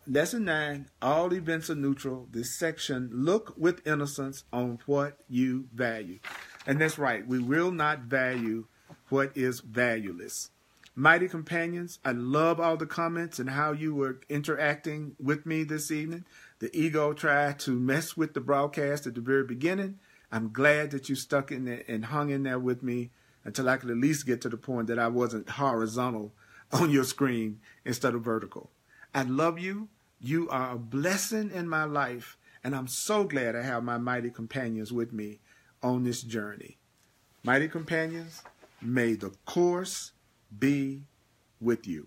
Speaker 1: Lesson 9, all events are neutral. This section, Look with Innocence on What You Value. And that's right, we will not value what is valueless. Mighty companions, I love all the comments and how you were interacting with me this evening. The ego tried to mess with the broadcast at the very beginning. I'm glad that you stuck in there and hung in there with me until I could at least get to the point that I wasn't horizontal on your screen instead of vertical. I love you. You are a blessing in my life, and I'm so glad I have my mighty companions with me on this journey. Mighty companions, may the course be with you.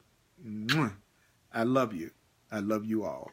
Speaker 1: I love you. I love you all.